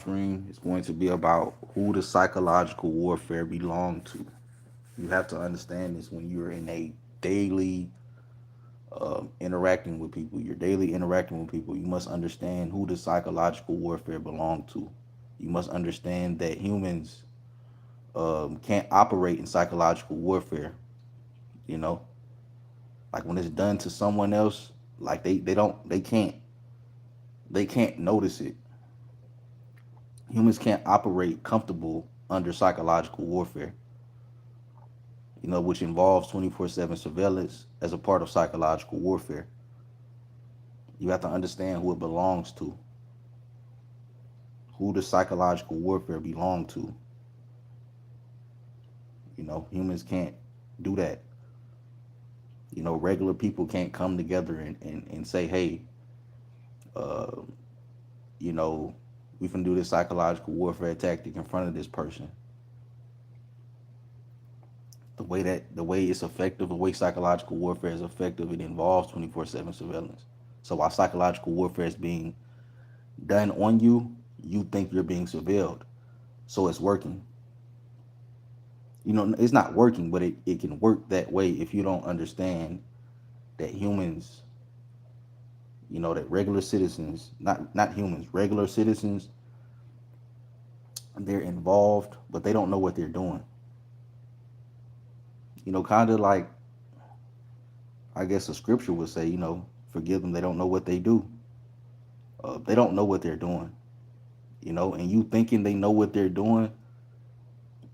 stream is going to be about who the psychological warfare belong to. You have to understand this when you're in a daily interacting with people. You're daily interacting with people. You must understand who the psychological warfare belong to. You must understand that humans can't operate in psychological warfare. You know, like when it's done to someone else, like they can't notice it. Humans can't operate comfortable under psychological warfare, which involves 24/7 surveillance as a part of psychological warfare. You have to understand who it belongs to, who the psychological warfare belong to. Humans can't do that. Regular people can't come together and say, hey, uh, you know, we can do this psychological warfare tactic in front of this person. The way it's effective, the way psychological warfare is effective, it involves 24/7 surveillance. So while psychological warfare is being done on you, you think you're being surveilled. So it's working. It's not working, but it can work that way if you don't understand that humans, that regular citizens, not humans, regular citizens, they're involved, but they don't know what they're doing. Kind of like, I guess a scripture would say, forgive them, they don't know what they do. They don't know what they're doing, and you thinking they know what they're doing,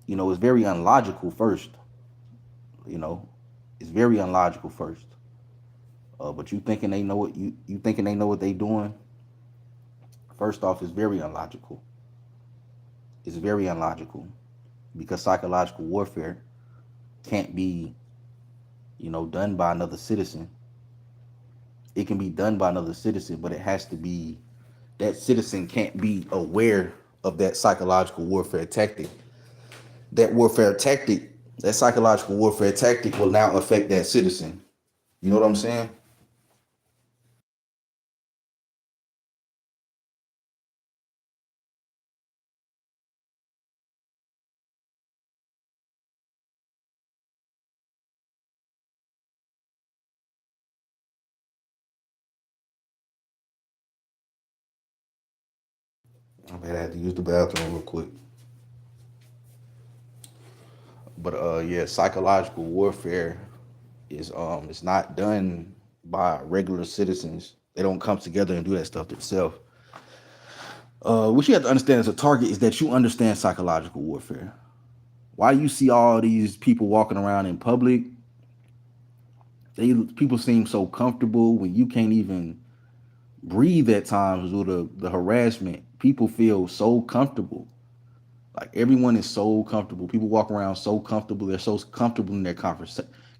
it's very unlogical first, you know, it's very unlogical first. But you thinking they know what they doing, first off, is very unlogical. It's very unlogical because psychological warfare can't be, done by another citizen. It can be done by another citizen, but it has to be that citizen can't be aware of that psychological warfare tactic. That psychological warfare tactic will now affect that citizen. You know what I'm saying? I had to use the bathroom real quick. But yeah, psychological warfare is it's not done by regular citizens. They don't come together and do that stuff themselves. What you have to understand as a target is that you understand psychological warfare. Why you see all these people walking around in public, people seem so comfortable when you can't even breathe at times with the harassment. People feel so comfortable. Like everyone is so comfortable. People walk around so comfortable. They're so comfortable in their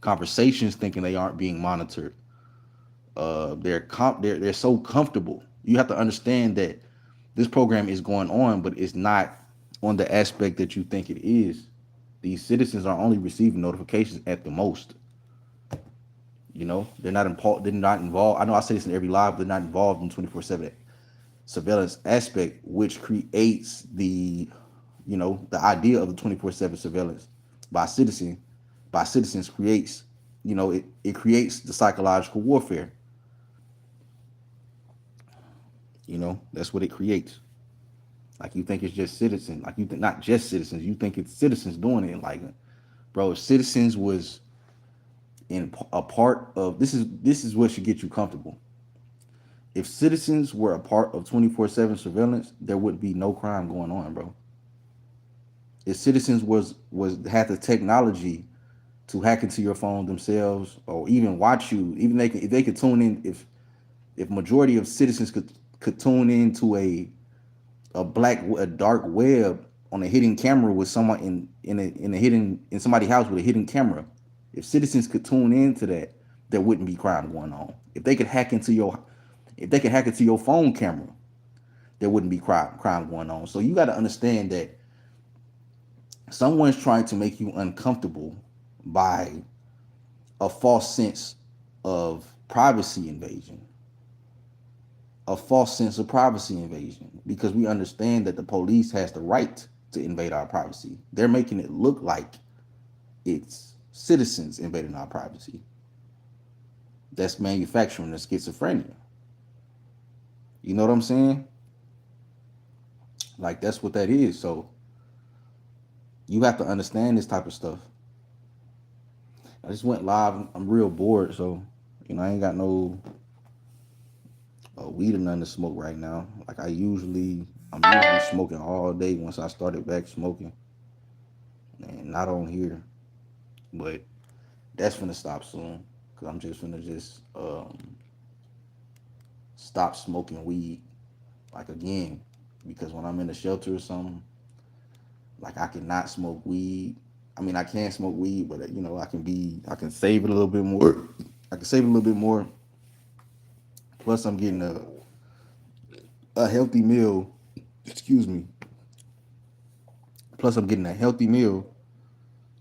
conversations, thinking they aren't being monitored. They're so comfortable. You have to understand that this program is going on, but it's not on the aspect that you think it is. These citizens are only receiving notifications at the most. They're not involved. They're not involved. I know I say this in every live, but they're not involved in 24/7 surveillance aspect, which creates the idea of the 24/7 surveillance by citizen by citizens creates, it creates the psychological warfare. That's what it creates. Like you think it's just citizens, like you think not just citizens, you think it's citizens doing it. Like, bro, if citizens was in a part of this is what should get you comfortable. If citizens were a part of 24/7 surveillance, there would be no crime going on, bro. If citizens was had the technology to hack into your phone themselves or even watch you, even if they could tune in, if majority of citizens could tune into a dark web on a hidden camera with someone in somebody's house with a hidden camera. If citizens could tune into that, there wouldn't be crime going on. If they could hack into your phone camera, there wouldn't be crime going on. So you got to understand that someone's trying to make you uncomfortable by a false sense of privacy invasion. a false sense of privacy invasion because we understand that the police has the right to invade our privacy. They're making it look like it's citizens invading our privacy. That's manufacturing the schizophrenia. You know what I'm saying? Like that's what that is. So you have to understand this type of stuff. I just went live. I'm real bored, so I ain't got no weed or nothing to smoke right now. Like I'm usually smoking all day once I started back smoking, and not on here. But that's gonna stop soon because I'm just gonna just stop smoking weed. Like again, because when I'm in a shelter or something, like I cannot smoke weed. I mean, I can smoke weed, but I can save it a little bit more. I can save it a little bit more. Plus, I'm getting a healthy meal. Excuse me. Plus, I'm getting a healthy meal.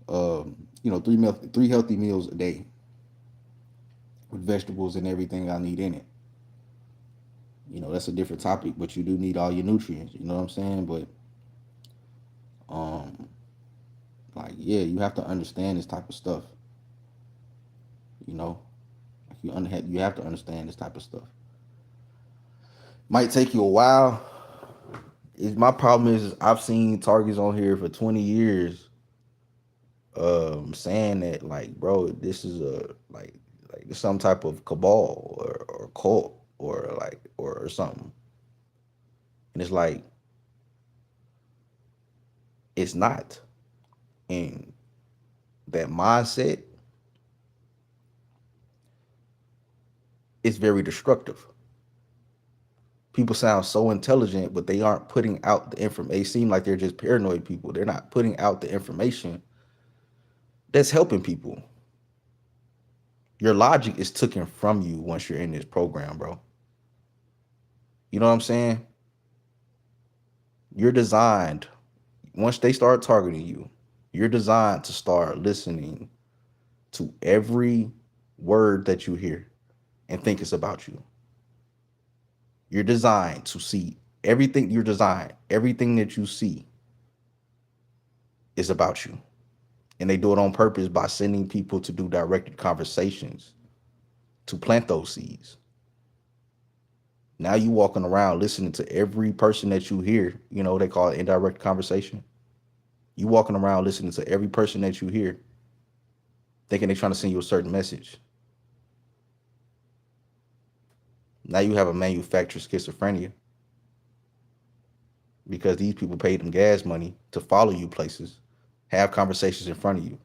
Three healthy meals a day with vegetables and everything I need in it. That's a different topic, but you do need all your nutrients. You know what I'm saying? But um, like yeah, you have to understand this type of stuff. You know, you have to understand this type of stuff. Might take you a while. My problem is I've seen targets on here for 20 years saying that like bro this is like some type of cabal or cult or something, and it's like it's not. And that mindset is very destructive. People sound so intelligent, but they aren't putting out the information. They seem like they're just paranoid people. They're not putting out the information that's helping people. Your logic is taken from you once you're in this program, bro. You know what I'm saying? You're designed, once they start targeting you, you're designed to start listening to every word that you hear and think it's about you. You're designed to see everything. You're designed, everything that you see is about you. And they do it on purpose by sending people to do directed conversations to plant those seeds. Now you walking around listening to every person that you hear, they call it indirect conversation. You walking around listening to every person that you hear, thinking they're trying to send you a certain message. Now you have a manufactured schizophrenia because these people paid them gas money to follow you places, have conversations in front of you,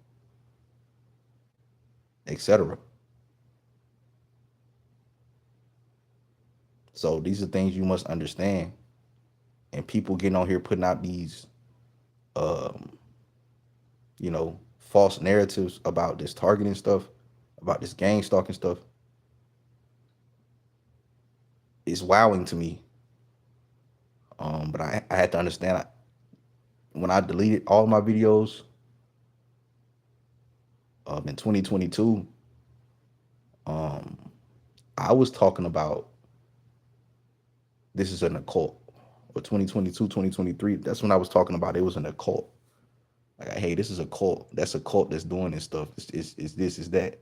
etc. So these are things you must understand. And people getting on here putting out these um, false narratives about this targeting stuff, about this gang stalking stuff, is wowing to me. But I had to understand when I deleted all my videos in 2022, I was talking about this is an occult. Or 2022, 2023, that's when I was talking about it was an occult. Like, hey, this is a cult. That's a cult that's doing this stuff. It's this, is that.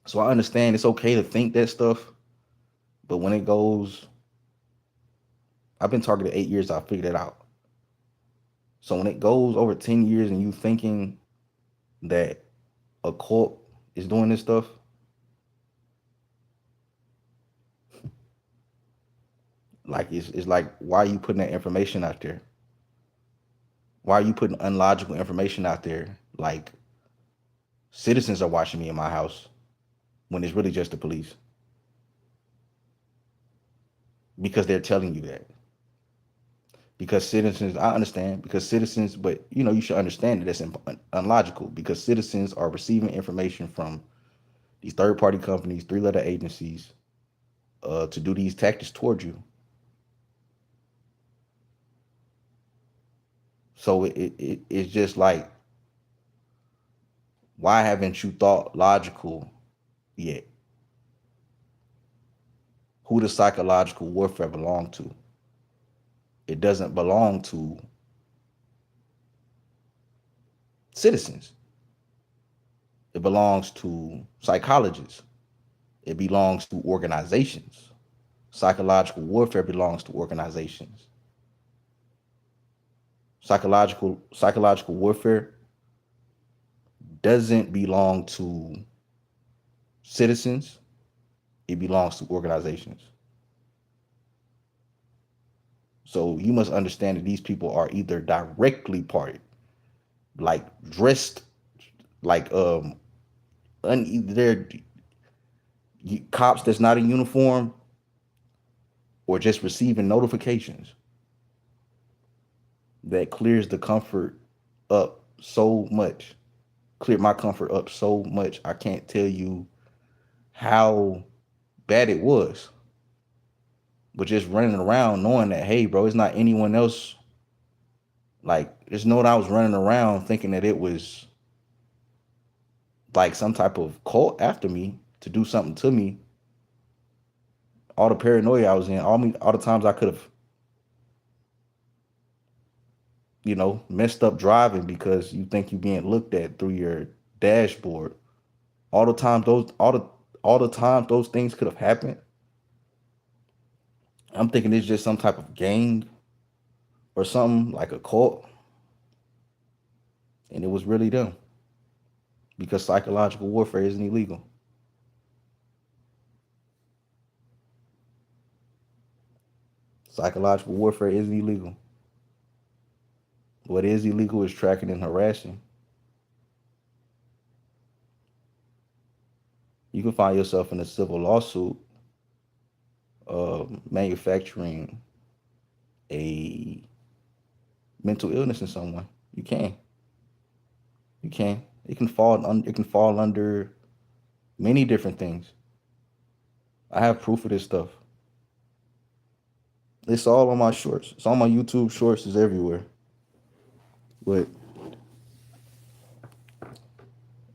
So I understand it's okay to think that stuff, but when it goes, I've been targeted 8 years, I figured it out. So when it goes over 10 years and you thinking that a cult is doing this stuff, like it's like, why are you putting that information out there? Why are you putting unlogical information out there? Like citizens are watching me in my house when it's really just the police because they're telling you that. Because citizens, I understand, because citizens, but you should understand that that's unlogical because citizens are receiving information from these third-party companies, three-letter agencies, to do these tactics towards you. So it's just like, why haven't you thought logical yet? who does psychological warfare belong to? It doesn't belong to citizens. It belongs to psychologists. It belongs to organizations. Psychological warfare belongs to organizations. Psychological warfare doesn't belong to citizens. It belongs to organizations. So you must understand that these people are either directly part, like dressed like they're cops that's not in uniform, or just receiving notifications that clears the comfort up so much, cleared my comfort up so much. I can't tell you how bad it was. But just running around knowing that, hey, bro, it's not anyone else. Like, there's no one I was running around thinking that it was like some type of cult after me to do something to me. All the paranoia I was in, all the times I could have, messed up driving because you think you're being looked at through your dashboard. All the times those things could have happened. I'm thinking it's just some type of gang or something like a cult, and it was really them because psychological warfare isn't illegal. Psychological warfare isn't illegal. What is illegal is tracking and harassing. You can find yourself in a civil lawsuit manufacturing a mental illness in someone. You can. You can. It can fall under many different things. I have proof of this stuff. It's all on my shorts. It's on my YouTube shorts. It's everywhere. But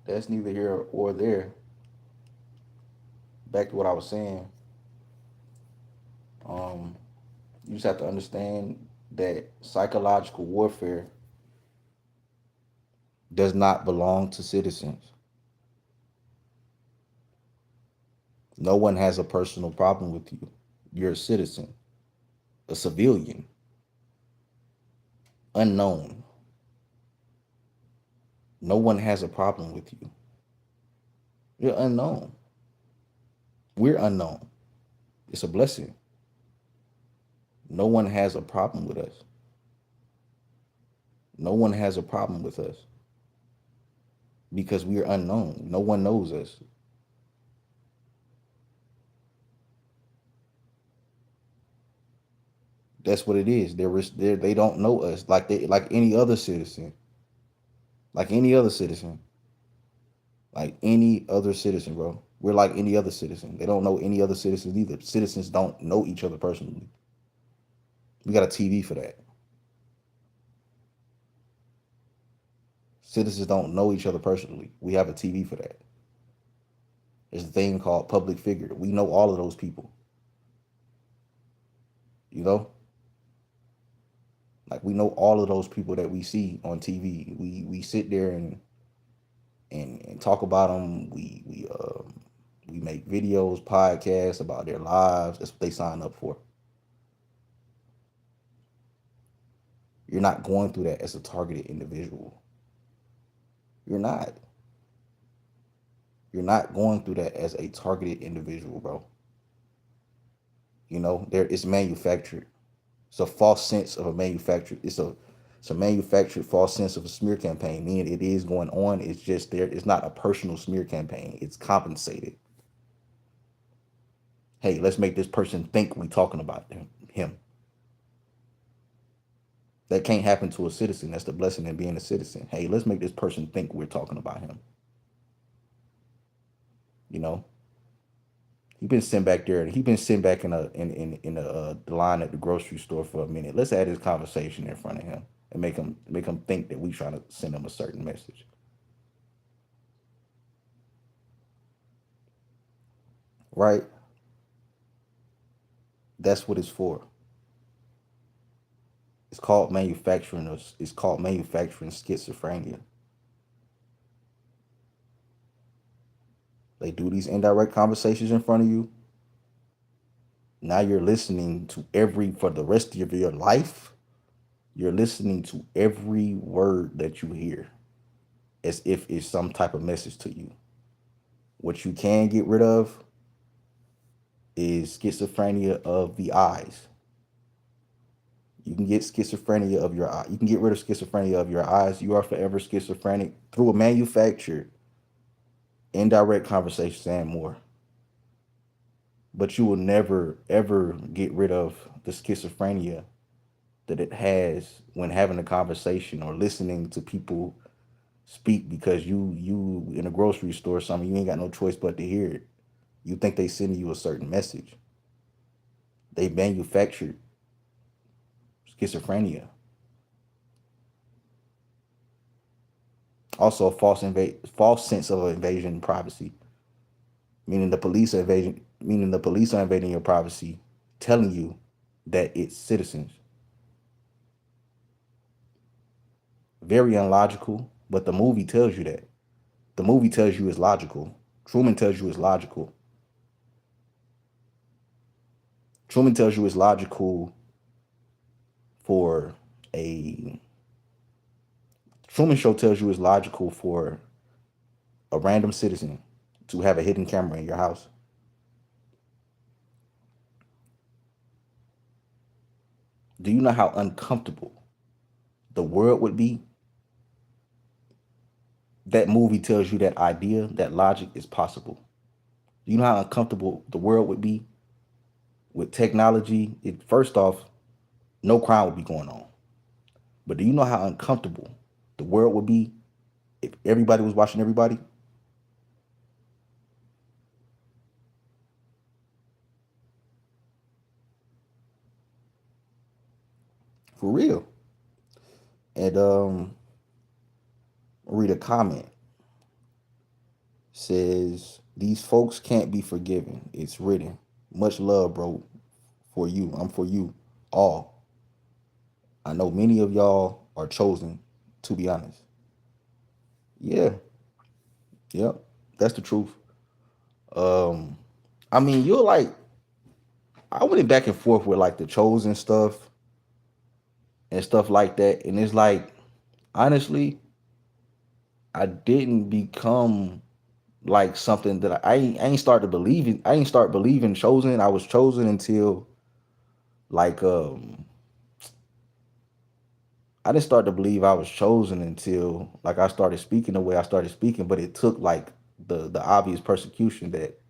that's neither here or there. Back to what I was saying. Um, you just have to understand that psychological warfare does not belong to citizens. No one has a personal problem with you. You're a citizen, a civilian, unknown. No one has a problem with you. You're unknown. We're unknown. It's a blessing. No one has a problem with us. No one has a problem with us because we're unknown. No one knows us. That's what it is. They don't know us like any other citizen. Like any other citizen. Like any other citizen, bro. We're like any other citizen. They don't know any other citizens either. Citizens don't know each other personally. We got a TV for that. Citizens don't know each other personally. We have a TV for that. There's a thing called public figure. We know all of those people. You know, like we know all of those people that we see on TV. We sit there and talk about them. We make videos, podcasts about their lives. That's what they sign up for. You're not going through that as a targeted individual. You're not. You're not going through that as a targeted individual, bro. There it's manufactured. It's a false sense of a manufactured. It's a manufactured false sense of a smear campaign. Meaning it is going on. It's just there. It's not a personal smear campaign. It's compensated. Hey, let's make this person think we talking about him. That can't happen to a citizen. That's the blessing in being a citizen. Hey, let's make this person think we're talking about him. You know, he been sitting back there, and he been sitting back in the line at the grocery store for a minute. Let's add this conversation in front of him and make him think that we trying to send him a certain message, right? That's what it's for. It's called manufacturing. It's called manufacturing schizophrenia. They do these indirect conversations in front of you. Now you're listening to for the rest of your life, you're listening to every word that you hear as if it's some type of message to you. What you can get rid of is schizophrenia of the eyes. You can get schizophrenia of your eye. You can get rid of schizophrenia of your eyes. You are forever schizophrenic through a manufactured indirect conversations and more. But you will never ever get rid of the schizophrenia that it has when having a conversation or listening to people speak because you in a grocery store or something, you ain't got no choice but to hear it. You think they sending you a certain message. They manufactured schizophrenia. Also, false sense of invasion of privacy, meaning the police are invading your privacy, telling you that it's citizens. Very unlogical, but the movie tells you that. The movie tells you it's logical. Truman tells you it's logical. Truman tells you it's logical for a Truman Show tells you it's logical for a random citizen to have a hidden camera in your house. Do you know how uncomfortable the world would be? That movie tells you that idea, that logic is possible. Do you know how uncomfortable the world would be with technology? First off, no crime would be going on. But do you know how uncomfortable the world would be if everybody was watching everybody? For real. And read a comment. Says these folks can't be forgiven. It's written. Much love, bro, for you. I'm for you all. I know many of y'all are chosen, to be honest. Yeah, yep. That's the truth. Um, I mean, you're like I went back and forth with like the chosen stuff and stuff like that. And it's like, honestly, I didn't become like something that I ain't started believing. I ain't start believing chosen. I was chosen until like I didn't start to believe I was chosen until like I started speaking the way I started speaking, but it took like the obvious persecution that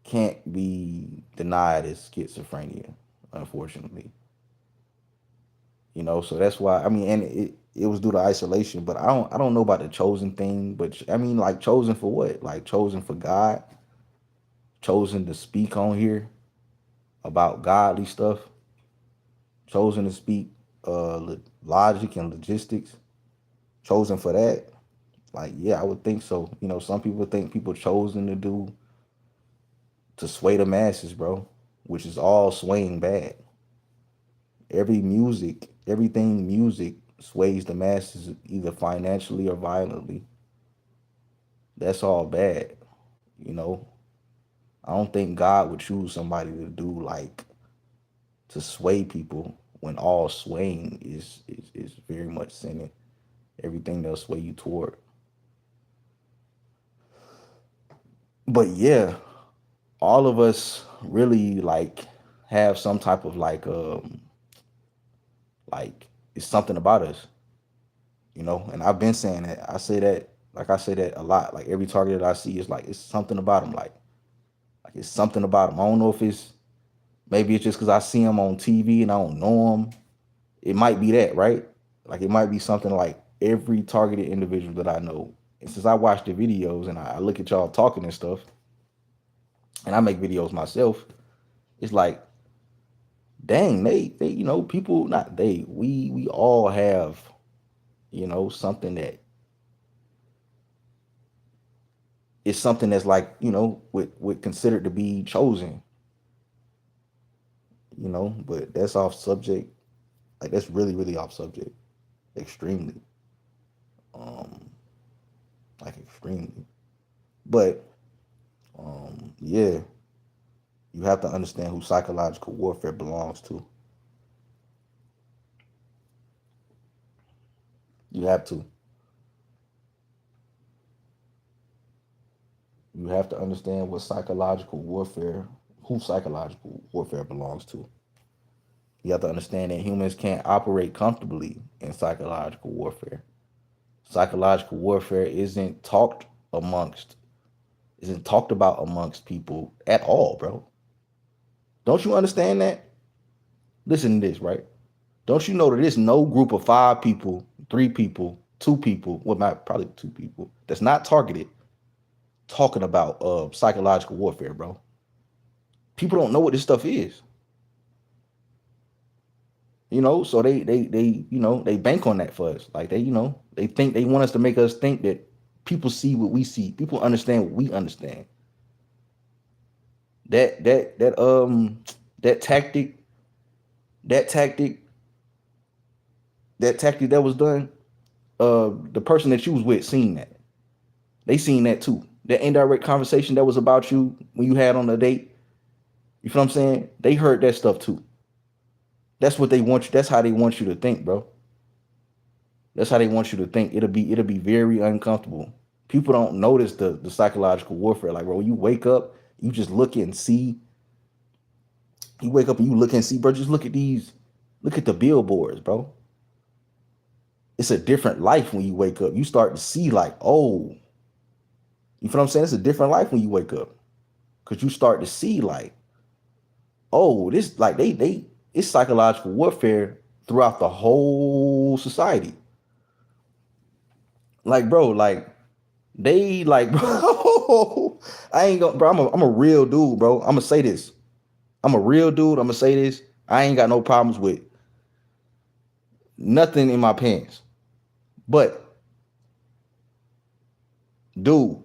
can't be denied as schizophrenia, unfortunately. So that's why I mean, and it was due to isolation, but I don't know about the chosen thing, but I mean, like chosen for what? Like chosen for God, chosen to speak on here about godly stuff, chosen to speak logic and logistics, chosen for that. Like, yeah, I would think so. Some people think people chosen to sway the masses, bro, which is all swaying bad. Everything music sways the masses either financially or violently. That's all bad, you know. I don't think God would choose somebody to do like to sway people when all swaying is very much sinning. Everything they'll sway you toward. But yeah, all of us really like have some type of like it's something about us, and I've been saying that. I say that a lot. Like every target that I see is like it's something about them. Like it's something about them. I don't know if maybe it's just because I see them on TV and I don't know them. It might be that, right? Like it might be something like every targeted individual that I know. And since I watch the videos and I look at y'all talking and stuff, and I make videos myself, it's like, dang, they people not they we all have something that is something that's like would considered to be chosen. But that's off subject. Like that's really, really off subject. Extremely. Um, like extremely. But yeah, you have to understand who psychological warfare belongs to. You have to. You have to understand what psychological warfare, who psychological warfare belongs to. You have to understand that humans can't operate comfortably in psychological warfare. Psychological warfare amongst, isn't talked about amongst people at all, bro. Don't you understand that? Listen to this, right? Don't you know that there's no group of 5 people, 3 people, 2 people, well, not probably 2 people, that's not targeted talking about psychological warfare, bro. People don't know what this stuff is. So they bank on that for us. Like they think they want us to make us think that people see what we see. People understand what we understand. That that that that tactic, that tactic, that tactic that was done, the person that you was with seen that. They seen that too. That indirect conversation that was about you when you had on a date. You feel what I'm saying? They heard that stuff too. That's what they want you. That's how they want you to think, bro. That's how they want you to think. It'll be very uncomfortable. People don't notice the psychological warfare. Like, bro, when you wake up, you just look and see. You wake up and you look and see, bro. Just look at these. Look at the billboards, bro. It's a different life when you wake up. You start to see like, oh, you feel what I'm saying? It's a different life when you wake up. Cause you start to see like, oh, this like it's psychological warfare throughout the whole society. Like, bro, like they like, bro, I ain't gonna, bro. I'm a real dude, bro. I'm gonna say this. I'm a real dude. I'm gonna say this. I ain't got no problems with nothing in my pants. But, dude,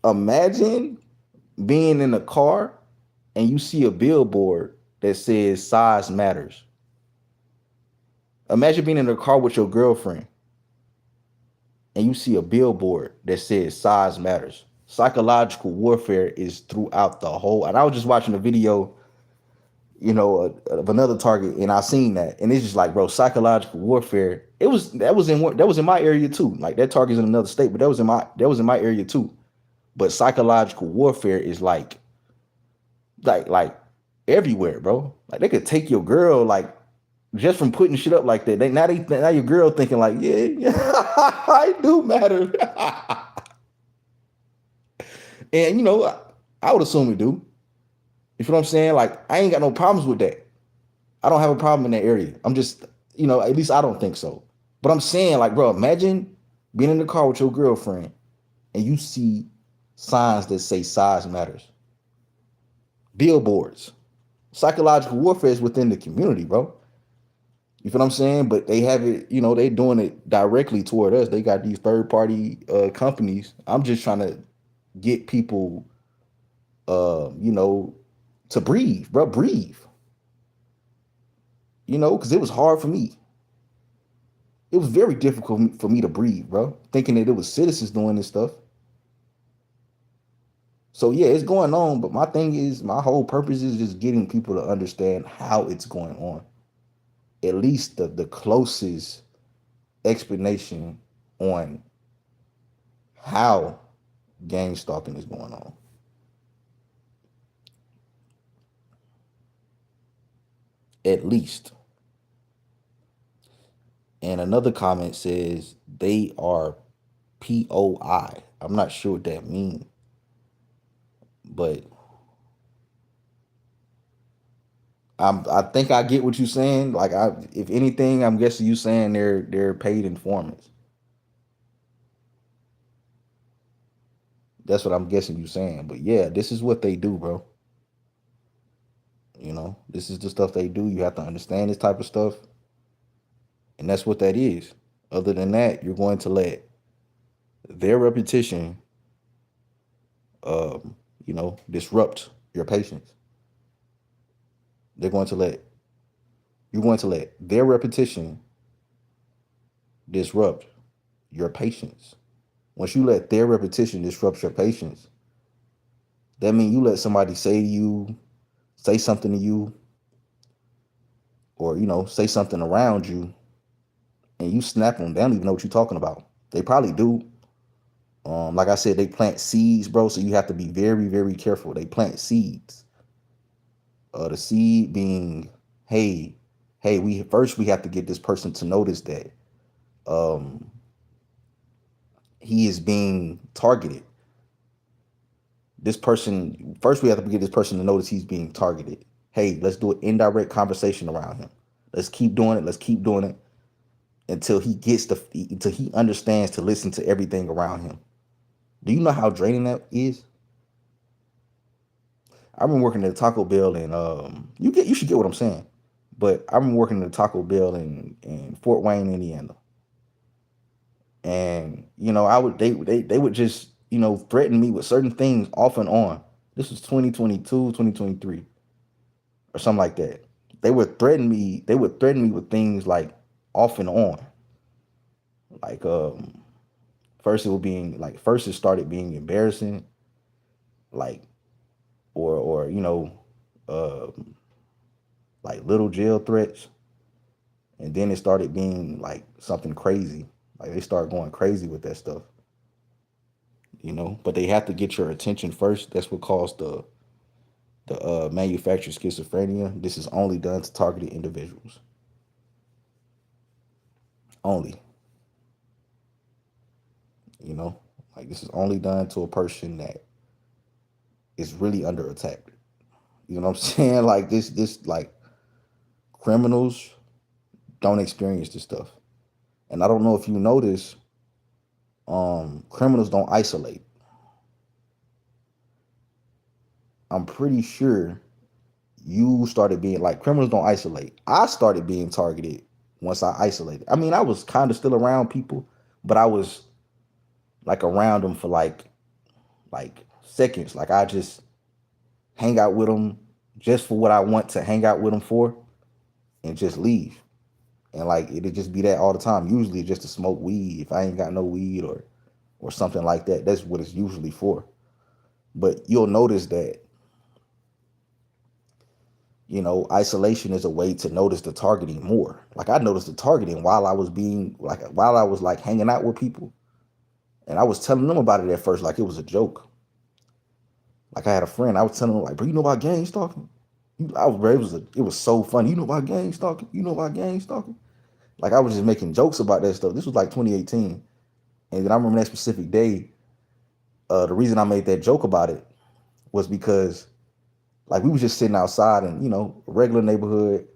imagine being in a car and you see a billboard that says size matters. Imagine being in a car with your girlfriend and you see a billboard that says size matters. Psychological warfare is throughout the whole. And I was just watching a video, of another target, and I seen that, and it's just like, bro, psychological warfare. That was in my area too. Like that target's in another state, but that was in my area too. But psychological warfare is like everywhere, bro. Like they could take your girl, like just from putting shit up like that. Now your girl thinking like, yeah, I do matter. And I would assume it do. You feel what I'm saying? Like I ain't got no problems with that. I don't have a problem in that area. I'm just, at least I don't think so. But I'm saying, like, bro, imagine being in the car with your girlfriend and you see signs that say size matters. Billboards. Psychological warfare is within the community, bro. You feel what I'm saying? But they have it, they doing it directly toward us. They got these third party companies. I'm just trying to get people, to breathe, bro. Breathe. Because it was hard for me. It was very difficult for me to breathe, bro. Thinking that it was citizens doing this stuff. So yeah, it's going on. But my whole purpose is just getting people to understand how it's going on. At least the closest explanation on how gang stalking is going on. At least. And another comment says they are POI. I'm not sure what that means, but I think I get what you're saying. Like if anything, I'm guessing you saying they're paid informants. That's what I'm guessing you saying. But yeah, this is what they do, bro. This is the stuff they do. You have to understand this type of stuff, and that's what that is. Other than that, you're going to let their repetition, disrupt your patience. They're going to let you're going to let their repetition disrupt your patience. Once you let their repetition disrupt your patience, that means you let somebody say something to you, or say something around you, and you snap them. They don't even know what you're talking about. They probably do. Like I said, they plant seeds, bro. So you have to be very, very careful. They plant seeds. The seed being, hey, we have to get this person to notice that um, he is being targeted. This person first, we have to get this person to notice he's being targeted. Hey, let's do an indirect conversation around him. Let's keep doing it. Let's keep doing it until until he understands to listen to everything around him. Do you know how draining that is? I've been working at Taco Bell, and you should get what I'm saying. But I've been working at Taco Bell in Fort Wayne, Indiana, and I would they would just threaten me with certain things off and on. This was 2022, 2023, or something like that. They would threaten me. They would threaten me with things like off and on. Like first it started being embarrassing, like or um like little jail threats, and then it started being like something crazy. Like they start going crazy with that stuff, But they have to get your attention first. That's what caused the manufactured schizophrenia. This is only done to targeted individuals. Only, you know, like this is only done to a person that is really under attack. You know what I'm saying? Like this like criminals don't experience this stuff. And I don't know if you notice, criminals don't isolate. I'm pretty sure you started being like criminals don't isolate. I started being targeted once I isolated. I mean, I was kind of still around people, but I was like around them for like seconds. Like I just hang out with them just for what I want to hang out with them for, and just leave. And like it'd just be that all the time. Usually just to smoke weed if I ain't got no weed or something like that. That's what it's usually for. But you'll notice that isolation is a way to notice the targeting more. Like I noticed the targeting while I was like hanging out with people, and I was telling them about it at first like it was a joke. Like I had a friend, I was telling him like, bro, you know about gang stalking? I was, bro, it was so funny. You know about gang stalking? You know about gang stalking? Like I was just making jokes about that stuff. This was like 2018, and then I remember that specific day. The reason I made that joke about it was because like we was just sitting outside in a regular neighborhood,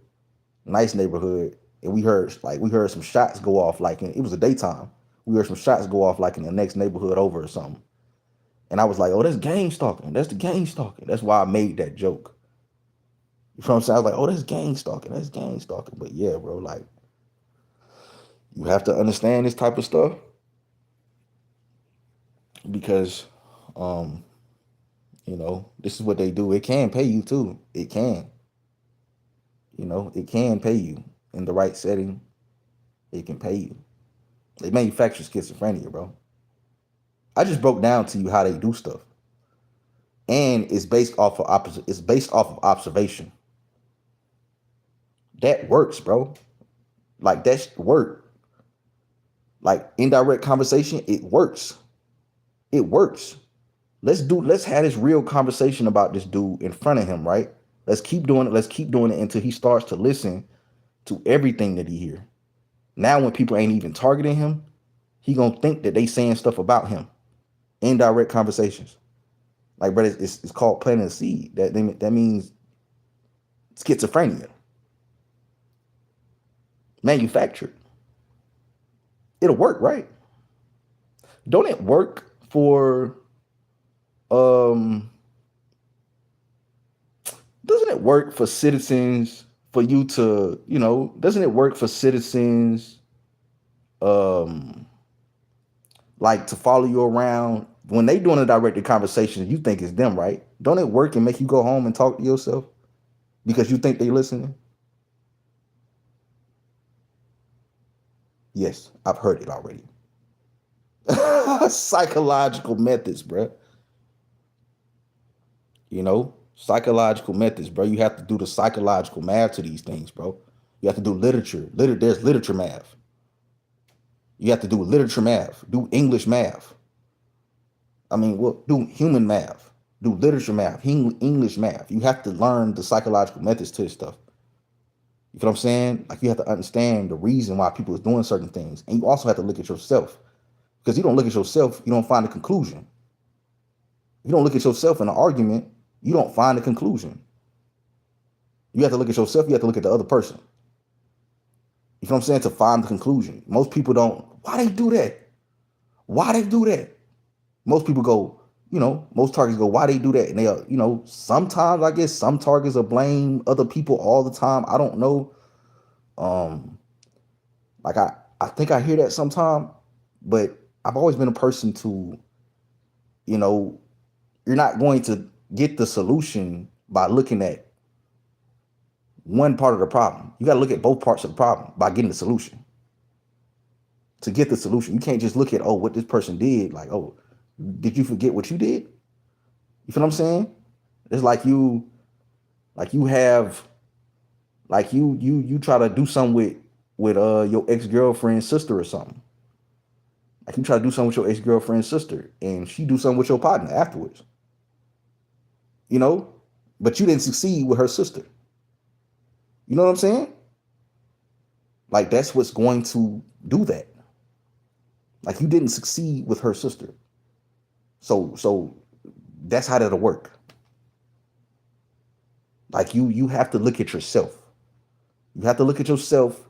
nice neighborhood, and we heard some shots go off it was the daytime. We heard some shots go off like in the next neighborhood over or something. And I was like, oh, that's gang stalking. That's the gang stalking. That's why I made that joke. You know what I'm saying? I was like, oh, that's gang stalking. That's gang stalking. But yeah, bro, like you have to understand this type of stuff because um, this is what they do. It can pay you too. It can. It can pay you in the right setting. It can pay you. They manufacture schizophrenia, bro. I just broke down to you how they do stuff, and it's based off of observation. That works, bro. Like that's work. Like indirect conversation, it works. It works. Let's have this real conversation about this dude in front of him, right? Let's keep doing it. Let's keep doing it until he starts to listen to everything that he hear. Now when people ain't even targeting him, he gonna think that they saying stuff about him. Indirect conversations. Like, but it's called planting a seed. That means schizophrenia. Manufactured. It'll work, right? Don't it work for um doesn't it work for citizens for you to, doesn't it work for citizens um like to follow you around when they doing a directed conversation, you think it's them, right? Don't it work and make you go home and talk to yourself? because you think they listening? Yes, I've heard it already. Psychological methods, bro. You know, psychological methods, bro. You have to do the psychological math to these things, bro. You have to do literature. There's literature math. You have to do literature math. Do English math. I mean, well, do human math. Do literature math. English math. You have to learn the psychological methods to this stuff. You know what I'm saying? Like you have to understand the reason why people is doing certain things, and you also have to look at yourself. Because you don't look at yourself, you don't find a conclusion. If you don't look at yourself in an argument, you don't find a conclusion. You have to look at yourself, you have to look at the other person. You know what I'm saying? To find the conclusion. Most people don't. Why they do that? Why they do that? Most people go, most targets go, why they do that? And they are, sometimes I guess some targets will blame other people all the time. I don't know. Like I think I hear that sometime, but I've always been a person to, you're not going to get the solution by looking at one part of the problem. You got to look at both parts of the problem by getting the solution. To get the solution, you can't just look at, what this person did. Like, did you forget what you did? You feel what I'm saying? It's like you have, like you try to do something with your ex-girlfriend's sister or something. Like you try to do something with your ex-girlfriend's sister, and she do something with your partner afterwards. But you didn't succeed with her sister. You know what I'm saying? Like that's what's going to do that. Like you didn't succeed with her sister. So that's how that'll work. Like you have to look at yourself. You have to look at yourself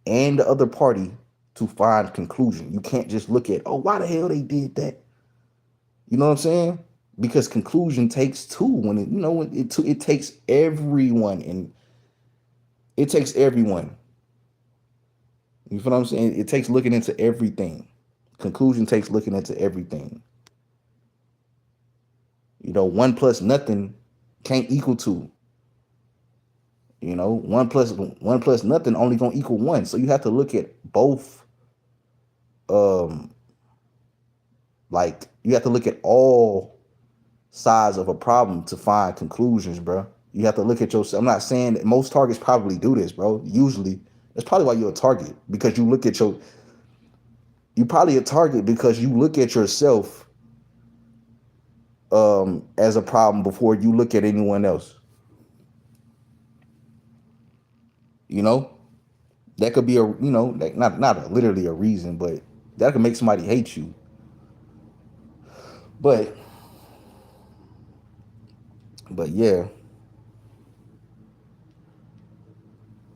and the other party to find conclusion. You can't just look at, why the hell they did that? You know what I'm saying? Because conclusion takes two. It takes everyone, and it takes everyone. You feel what I'm saying? It takes looking into everything. Conclusion takes looking into everything. 1 plus nothing can't equal 2. 1 plus nothing only gonna equal 1. So you have to look at both. Like you have to look at all sides of a problem to find conclusions, bro. You have to look at yourself. I'm not saying that most targets probably do this, bro. Usually, that's probably why you're a target, because you look at you're probably a target because you look at yourself as a problem before you look at anyone else. That could be not literally a reason, but that could make somebody hate you. But yeah,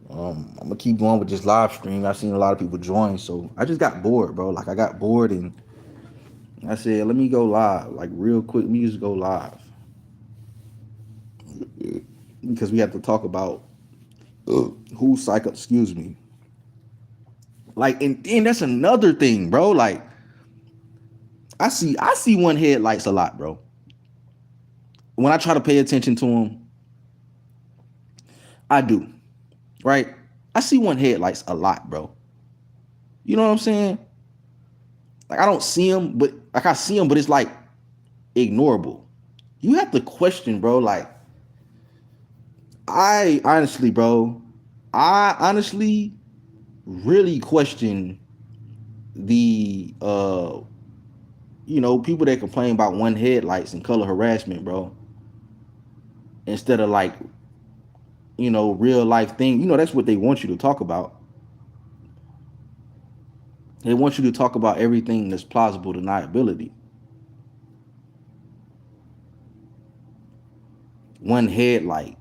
I'm gonna keep going with this live stream. I've seen a lot of people join, so I just got bored, bro. Like I got bored, and I said, let me go live, like real quick. Let me just go live because we have to talk about who's psycho. Excuse me. Like, and then that's another thing, bro. Like, I see one headlights a lot, bro. When I try to pay attention to them, I do, right? I see one headlights a lot, bro. You know what I'm saying? Like I don't see them, but like I see them, but it's like ignorable. You have to question, bro. Like I honestly, bro, really question the people that complain about one headlights and color harassment, bro. Instead of like, real life thing. That's what they want you to talk about. They want you to talk about everything that's plausible deniability. One headlight,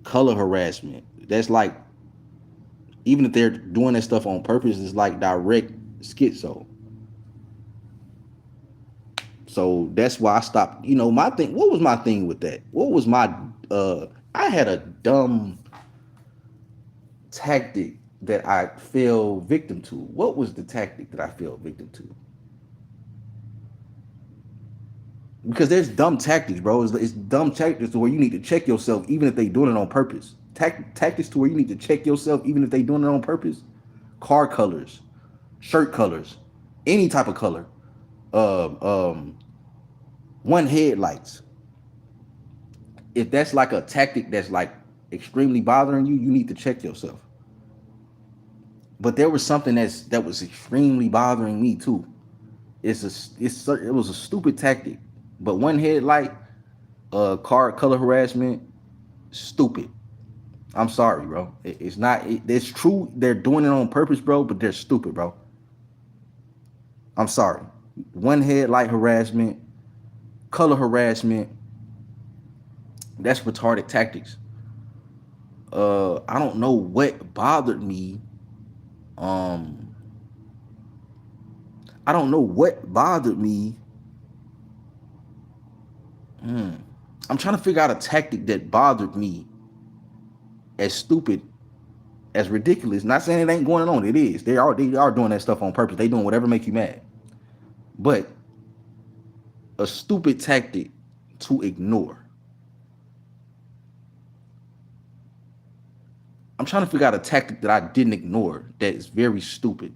color harassment. That's like, even if they're doing that stuff on purpose, it's like direct schizo. So that's why I stopped. My thing. What was my thing with that? What was my? I had a dumb tactic that I fell victim to. What was the tactic that I fell victim to? Because there's dumb tactics, bro. It's dumb tactics to where you need to check yourself, even if they doing it on purpose. Tactics to where you need to check yourself, even if they doing it on purpose. Car colors, shirt colors, any type of color. Um, one headlights. If that's like a tactic that's like extremely bothering you, you need to check yourself. But there was something that was extremely bothering me too. It was a stupid tactic, but one headlight, car color harassment, stupid. I'm sorry, bro. It's not. It's true. They're doing it on purpose, bro. But they're stupid, bro. I'm sorry. One headlight harassment, color harassment. That's retarded tactics. I don't know what bothered me. Um, I don't know what bothered me. Hmm. I'm trying to figure out a tactic that bothered me as stupid, as ridiculous. Not saying it ain't going on. It is. They are doing that stuff on purpose. They doing whatever make you mad. But a stupid tactic to ignore. I'm trying to figure out a tactic that I didn't ignore that is very stupid.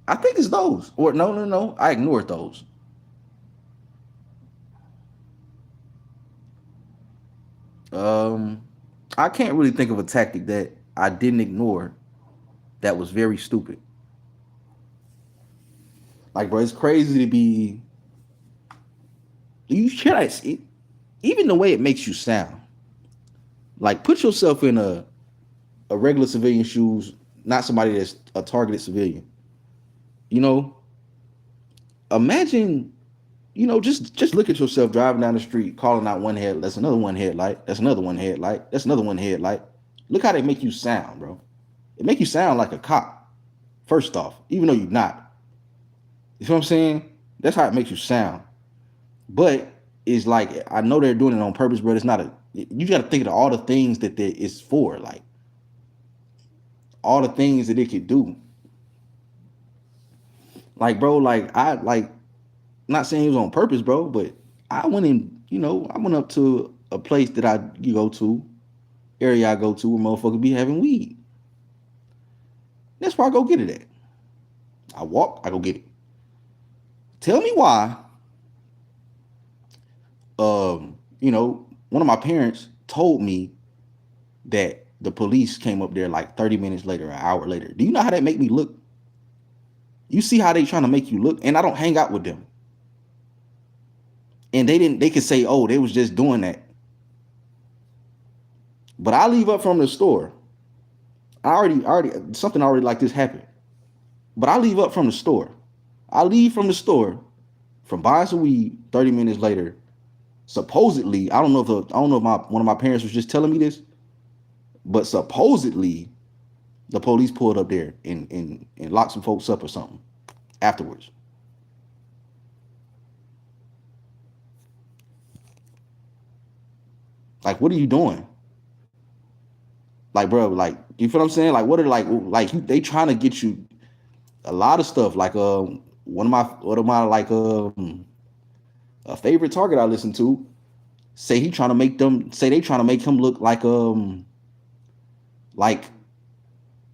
I think it's those. Or no, no, no. I ignored those. Um, I can't really think of a tactic that I didn't ignore that was very stupid. Like, bro, it's crazy to be. You should it, even the way it makes you sound. Like, put yourself in a regular civilian shoes, not somebody that's a targeted civilian. You know, imagine, just look at yourself driving down the street, calling out one head. That's another one headlight. That's another one headlight. That's another one headlight. Look how they make you sound, bro. It make you sound like a cop. First off, even though you're not. You know what I'm saying? That's how it makes you sound. But it's like I know they're doing it on purpose, but it's not a. You got to think of all the things that it's for, like all the things that it could do. Like, bro, like not saying it was on purpose, bro, but I went in, I went up to a place that you go to, area I go to where motherfuckers be having weed. That's where I go get it at. I walk, I go get it. Tell me why. One of my parents told me that the police came up there like 30 minutes later, an hour later. Do you know how that make me look? You see how they trying to make you look, and I don't hang out with them. And they could say, oh, they was just doing that. But I leave up from the store. Something already like this happened. But I leave up from the store. I leave from the store from buying some weed 30 minutes later. Supposedly, I don't know if one of my parents was just telling me this, but supposedly the police pulled up there and locked some folks up or something afterwards. Like, what are you doing? Like, bro, like, you feel what I'm saying? Like, what are they trying to get you a lot of stuff. Like, one of my like a favorite target I listen to say they trying to make him look like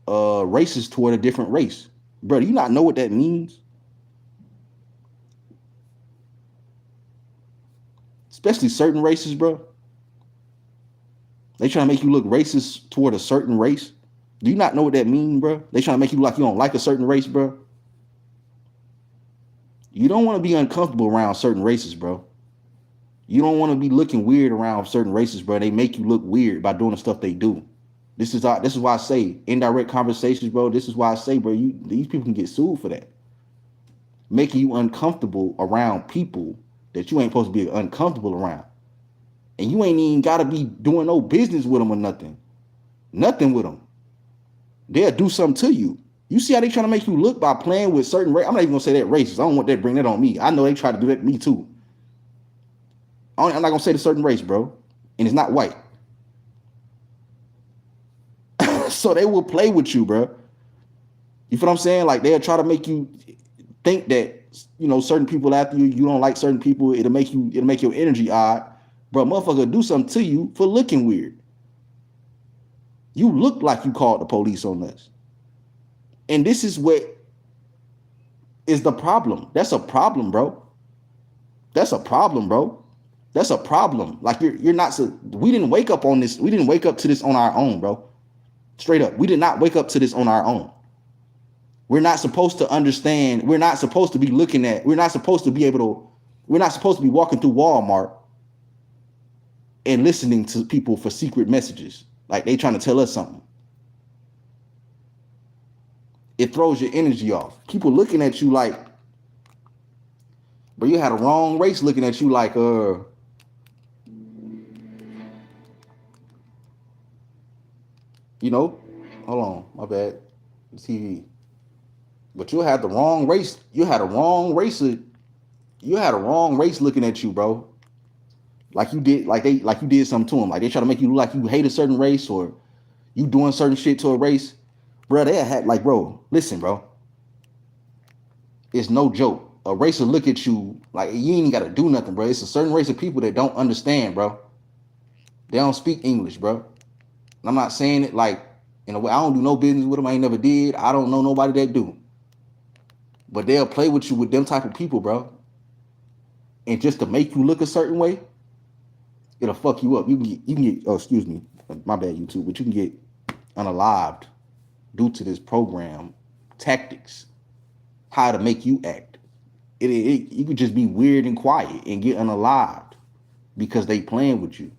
racist toward a different race. Bro, do you not know what that means? Especially certain races, bro. They trying to make you look racist toward a certain race. Do you not know what that means, bro? They trying to make you like you don't like a certain race, bro. You don't want to be uncomfortable around certain races, bro. You don't want to be looking weird around certain races, bro. They make you look weird by doing the stuff they do. This is why I say indirect conversations, bro. This is why I say, bro, these people can get sued for that. Making you uncomfortable around people that you ain't supposed to be uncomfortable around. And you ain't even gotta be doing no business with them or nothing. Nothing with them. They'll do something to you. You see how they trying to make you look by playing with certain race. I'm not even gonna say that racist. I don't want that to bring that on me. I know they try to do that to me too. I'm not gonna say the certain race, bro. And it's not white. So they will play with you, bro. You feel what I'm saying? Like they'll try to make you think that certain people after you. You don't like certain people. It'll make your energy odd. Bro, motherfucker do something to you for looking weird. You look like you called the police on us. And this is what is the problem. That's a problem, bro. That's a problem, bro. That's a problem. Like you're not so we didn't wake up on this. We didn't wake up to this on our own, bro. Straight up. We did not wake up to this on our own. We're not supposed to understand. We're not supposed to be looking at, we're not supposed to be able to, we're not supposed to be walking through Walmart and listening to people for secret messages. Like they trying to tell us something. It throws your energy off. People looking at you like, but you had a wrong race looking at you like, hold on, my bad. TV. But you had the wrong race. You had a wrong race. You had a wrong race looking at you, bro. Like you did, like you did something to them. Like they try to make you look like you hate a certain race or you doing certain shit to a race. Bro, they had like, bro, listen, bro. It's no joke. A race will look at you like you ain't got to do nothing, bro. It's a certain race of people that don't understand, bro. They don't speak English, bro. And I'm not saying it like in a way. I don't do no business with them. I ain't never did. I don't know nobody that do. But they'll play with you with them type of people, bro. And just to make you look a certain way, it'll fuck you up. You can get oh, excuse me, my bad, YouTube, but you can get unalived due to this program tactics, how to make you act. You could just be weird and quiet and get unalived because they playing with you.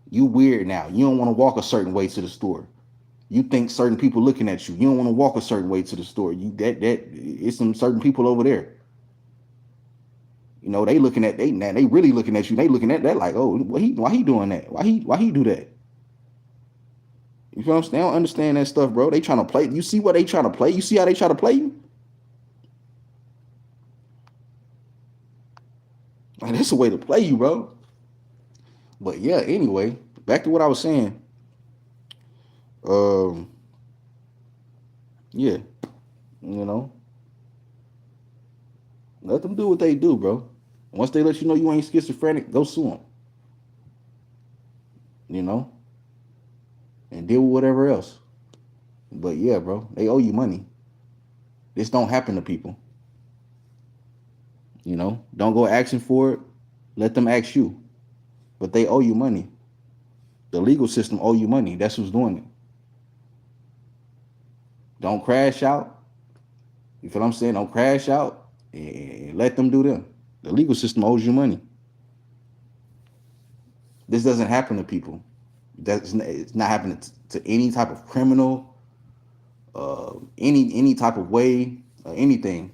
You weird now. You don't want to walk a certain way to the store. You think certain people looking at you. You don't want to walk a certain way to the store. It's some certain people over there. They looking at they really looking at you. They looking at that like, oh, why he doing that? Why he do that? You feel what I'm saying? They don't understand that stuff, bro. They trying to play. You see what they trying to play? You see how they try to play you? Like, that's a way to play you, bro. But yeah, anyway, back to what I was saying. Yeah, let them do what they do, bro. Once they let you know you ain't schizophrenic, go sue them. And deal with whatever else. But yeah, bro, they owe you money. This don't happen to people. Don't go asking for it. Let them ask you. But they owe you money. The legal system owe you money. That's who's doing it. Don't crash out. You feel what I'm saying? Don't crash out and let them do them. The legal system owes you money. This doesn't happen to people. It's not happening to any type of criminal, any type of way, anything.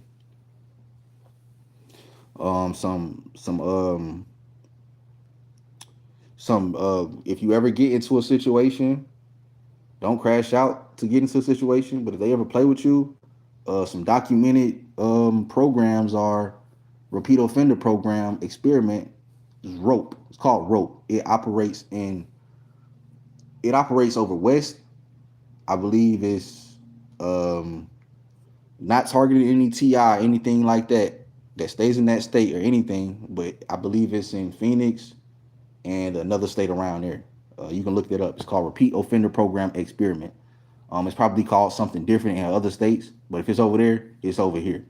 If you ever get into a situation, don't crash out to get into a situation. But if they ever play with you, some documented programs are repeat offender program experiment is ROPE. It's called ROPE. It operates over West. I believe it's not targeted any TI, anything like that stays in that state or anything. But I believe it's in Phoenix and another state around there. You can look that up. It's called Repeat Offender Program Experiment. It's probably called something different in other states, but if it's over there, it's over here.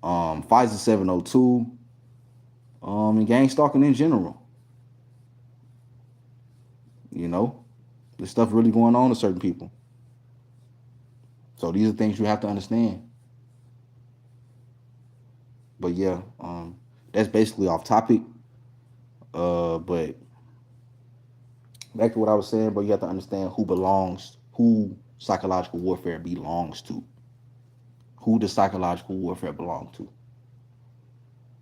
FISA 702, and gang stalking in general. There's stuff really going on to certain people. So these are things you have to understand. But yeah, that's basically off topic. But back to what I was saying, but you have to understand who psychological warfare belongs to. Who does psychological warfare belong to?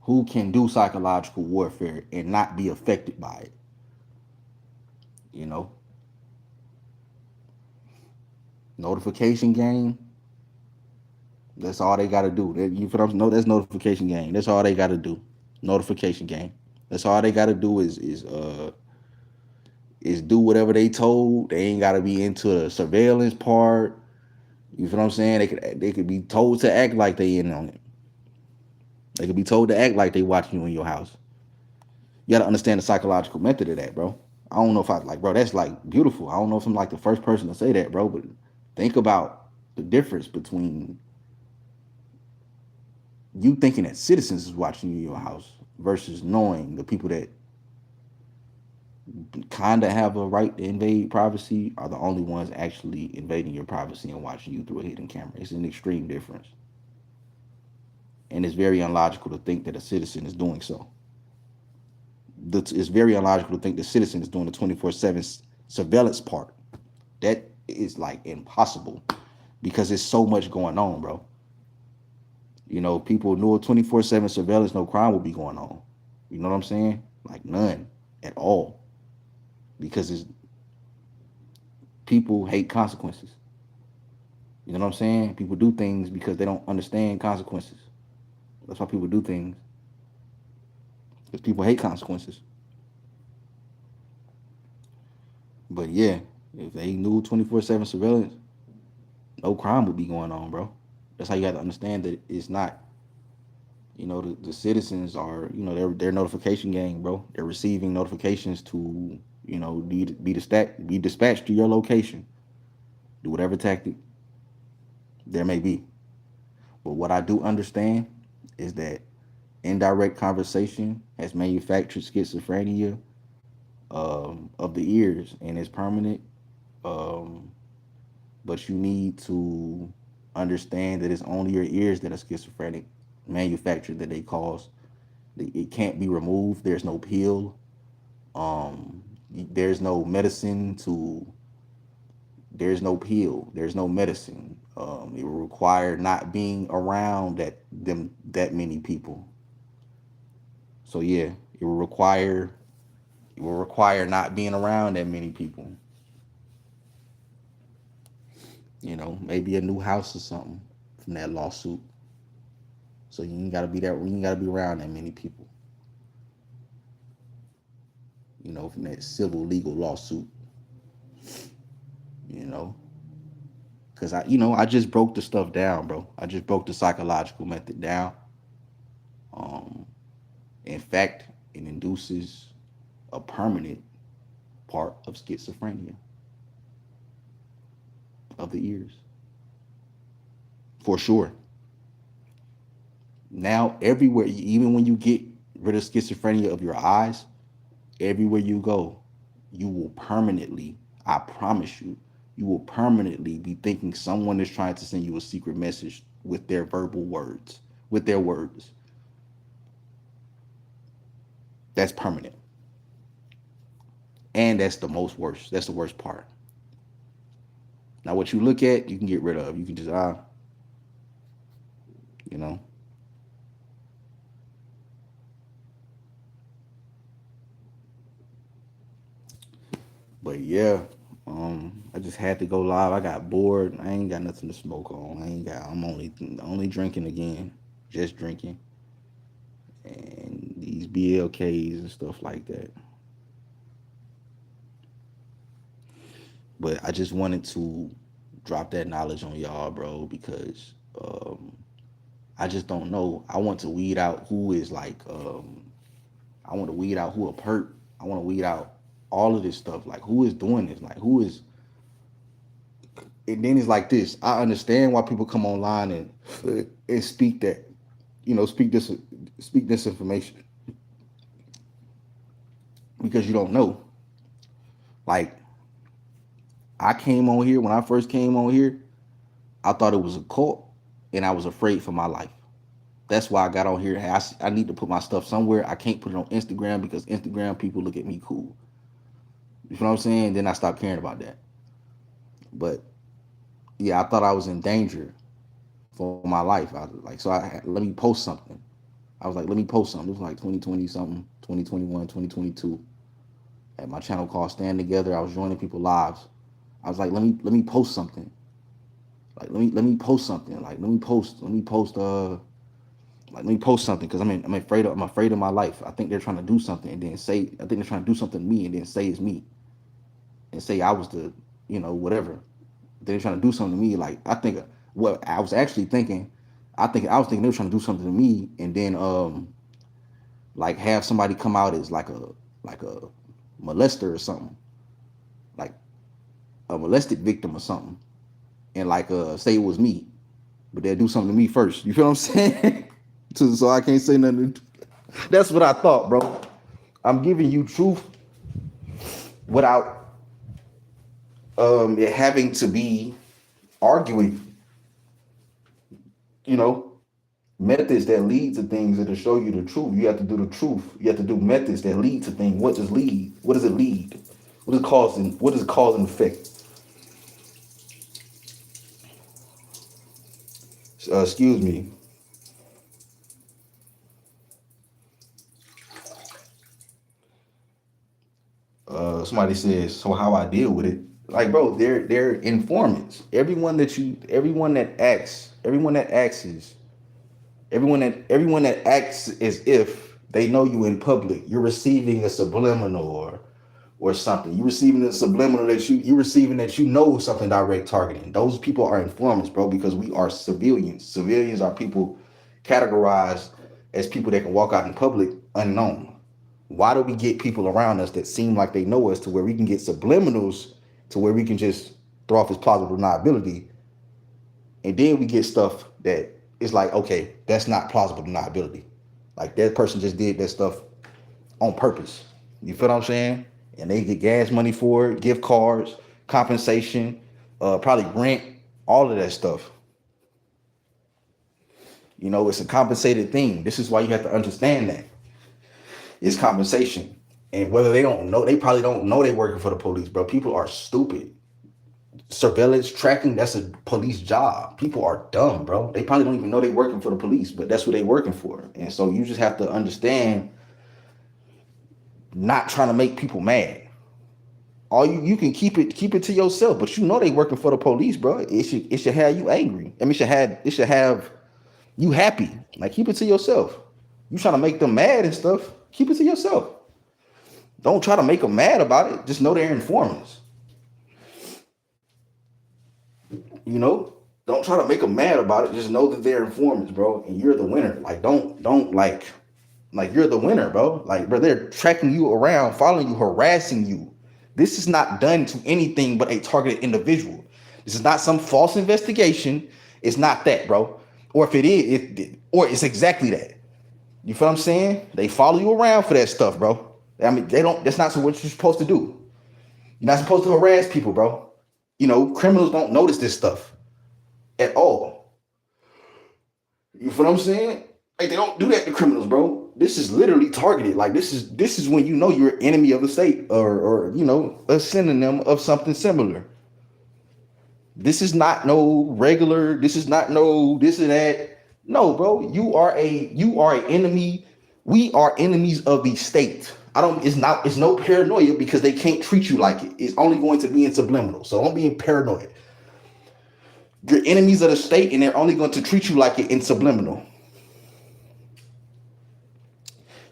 Who can do psychological warfare and not be affected by it? Notification game. That's all they got to do. No, that's notification game. That's all they got to do. Notification game. That's all they got to do is do whatever they told. They ain't got to be into the surveillance part. You feel what I'm saying? They could be told to act like they in on it. They could be told to act like they watching you in your house. You gotta understand the psychological method of that, bro. I don't know if I like, bro. That's like beautiful. I don't know if I'm like the first person to say that, bro. But think about the difference between you thinking that citizens is watching you in your house versus knowing the people that kind of have a right to invade privacy are the only ones actually invading your privacy and watching you through a hidden camera. It's an extreme difference. And it's very illogical to think that a citizen is doing so. It's very illogical to think the citizen is doing the 24/7 surveillance part. That is like impossible because there's so much going on, bro. People knew a 24/7 surveillance, no crime would be going on. You know what I'm saying? Like none at all. Because people hate consequences. You know what I'm saying? People do things because they don't understand consequences. That's why people do things. Because people hate consequences. But yeah, if they knew 24/7 surveillance, no crime would be going on, bro. That's how you got to understand that it's not. The citizens are, their notification gang, bro. They're receiving notifications to, be dispatched to your location. Do whatever tactic there may be. But what I do understand is that indirect conversation has manufactured schizophrenia of the ears and it's permanent. Um, but you need to understand that it's only your ears that are schizophrenic, manufactured that they cause. It can't be removed. There's no pill. There's no medicine to. There's no pill. There's no medicine. It will require not being around that many people. So yeah, it will require not being around that many people. Maybe a new house or something from that lawsuit. So you ain't gotta be around that many people. From that civil legal lawsuit. You know, because I just broke the stuff down, bro. I just broke the psychological method down. Um, in fact, it induces a permanent part of schizophrenia of the ears, for sure. Now, everywhere, even when you get rid of schizophrenia of your eyes, everywhere you go, you will permanently, I promise you will permanently be thinking someone is trying to send you a secret message with their verbal words, with their words. That's permanent. And that's the most worst. That's the worst part. Now, what you look at, you can get rid of. You can just, you know. But yeah, I just had to go live. I got bored. I ain't got nothing to smoke on. I'm only drinking again, just drinking, and these BLKs and stuff like that. But I just wanted to drop that knowledge on y'all, bro, because I just don't know. I want to weed out who is like, I want to weed out who a perp. I want to weed out all of this stuff. Like, who is doing this? Like, who is. And then it's like this. I understand why people come online and speak that, speak this information because you don't know. Like, I came on here when I first came on here. I thought it was a cult, and I was afraid for my life. That's why I got on here. Hey, I need to put my stuff somewhere. I can't put it on Instagram because Instagram people look at me cool. You know what I'm saying? Then I stopped caring about that. But yeah, I thought I was in danger for my life. Let me post something. I was like, let me post something. It was like 2020 something, 2021, 2022. At my channel called Stand Together, I was joining people lives. I was like, let me post something. Like let me post something. Like let me post something because I'm afraid of my life. I think they're trying to do something and then say I think they're trying to do something to me and then say it's me and say I was the whatever. they're trying to do something to me. Like I think what I was actually thinking, I was thinking they were trying to do something to me, and then like have somebody come out as like a molester or something, like a molested victim or something, and like say it was me, but they'll do something to me first. You feel what I'm saying? So I can't say nothing. That's what I thought, bro. I'm giving you truth without it having to be arguing, you know, methods that lead to things that'll show you the truth. You have to do the truth. You have to do methods that lead to things. What does lead? What does it lead? What is causing? What is cause and effect? Excuse me. Somebody says, so how I deal with it? Like, bro, they're informants. Everyone that acts, everyone that acts as if they know you in public, you're receiving a subliminal or something. You're receiving a subliminal that you receiving that you know something direct targeting. Those people are informants, bro, because we are civilians. Civilians are people categorized as people that can walk out in public unknown. Why do we get people around us that seem like they know us to where we can get subliminals to where we can just throw off this plausible deniability, and then we get stuff that is like, okay, that's not plausible deniability. Like that person just did that stuff on purpose. You feel what I'm saying? And they get gas money for it, gift cards, compensation, probably rent, all of that stuff. You know, it's a compensated thing. This is why you have to understand that it's compensation. And whether they don't know, they probably don't know they're working for the police, bro. People are stupid. Surveillance tracking, that's a police job. People are dumb, bro. They probably don't even know they're working for the police, but that's what they're working for. And so you just have to understand not trying to make people mad. All you can keep it to yourself, but you know they working for the police, bro. It should have you angry. I mean, it should have you happy. Like keep it to yourself. You trying to make them mad and stuff, keep it to yourself. Don't try to make them mad about it. Just know they're informants. You know, don't try to make them mad about it. Just know that they're informants, bro, and you're the winner. Like don't like you're the winner, bro. Like, bro, they're tracking you around, following you, harassing you. This is not done to anything but a targeted individual. This is not some false investigation. It's not that, bro. Or if it is, or it's exactly that. You feel what I'm saying? They follow you around for that stuff, bro. I mean, they don't. That's not what you're supposed to do. You're not supposed to harass people, bro. You know, criminals don't notice this stuff at all. You feel what I'm saying? Like they don't do that to criminals, bro. This is literally targeted. Like this is when you know you're an enemy of the state or you know a synonym of something similar. This is not no regular. This is not no this and that. No, bro. You are an enemy. We are enemies of the state. It's no paranoia because they can't treat you like it. It's only going to be in subliminal. So don't be paranoid. You're enemies of the state and they're only going to treat you like it in subliminal.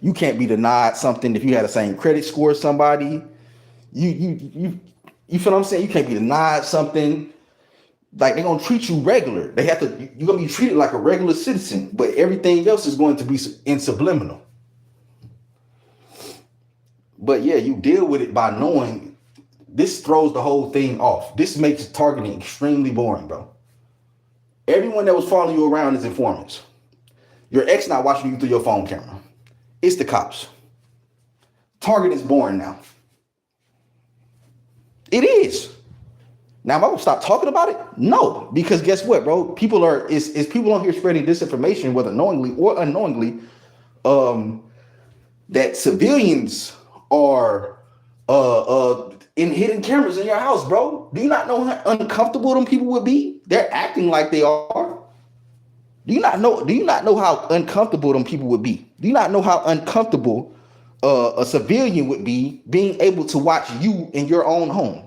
You can't be denied something if you had the same credit score as somebody. You feel what I'm saying? You can't be denied something. Like they're gonna treat you regular. You're gonna be treated like a regular citizen, but everything else is going to be in subliminal. But yeah, you deal with it by knowing this throws the whole thing off. This makes targeting extremely boring, bro. Everyone that was following you around is informants. Your ex not watching you through your phone camera. It's the cops. Target is boring now. It is. Now, am I gonna stop talking about it? No, because guess what, bro? People on here spreading disinformation, whether knowingly or unknowingly, that civilians are in hidden cameras in your house, bro. Do you not know how uncomfortable them people would be? They're acting like they are. Do you not know how uncomfortable them people would be? Do you not know how uncomfortable a civilian would be being able to watch you in your own home?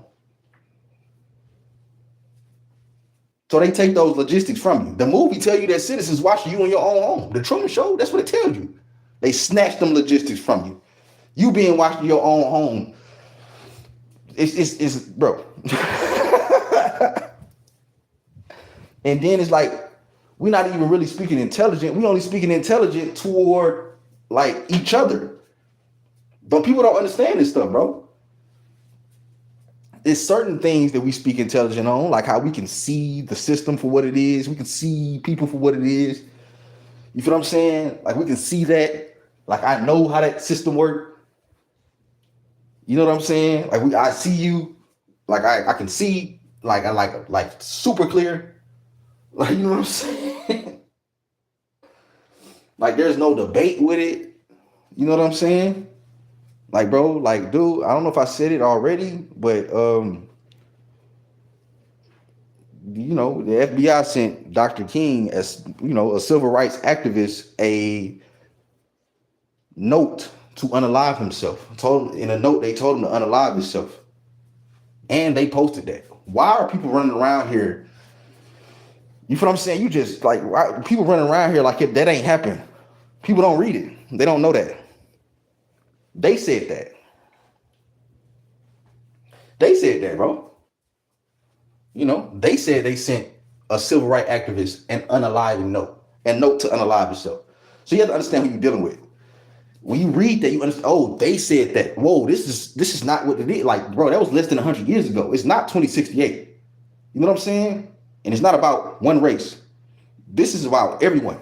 So they take those logistics from you. The movie tell you that citizens watch you in your own home. The Truman Show, that's what it tells you. They snatch them logistics from you. You being watched in your own home. It's bro. And then it's like we're not even really speaking intelligent. We only speaking intelligent toward like each other. But people don't understand this stuff, bro. It's certain things that we speak intelligent on, like how we can see the system for what it is. We can see people for what it is. You feel what I'm saying? Like we can see that. Like I know how that system works. You know what I'm saying? Like I see you. Like I can see. Like I like super clear. Like you know what I'm saying? Like there's no debate with it. You know what I'm saying? Like bro, like dude, I don't know if I said it already, but you know, the FBI sent Dr. King as, you know, a civil rights activist a note to unalive himself. In a note, they told him to unalive himself. And they posted that. Why are people running around here? You feel what I'm saying? You just like people running around here like that ain't happened. People don't read it. They don't know that. They said that. They said that, bro. You know, they said they sent a civil rights activist an unaliving note, and note to unalive yourself. So you have to understand who you're dealing with. When you read that, you understand. Oh, they said that. Whoa, this is not what it is. Like, bro, that was less than 100 years ago. It's not 2068. You know what I'm saying? And it's not about one race. This is about everyone.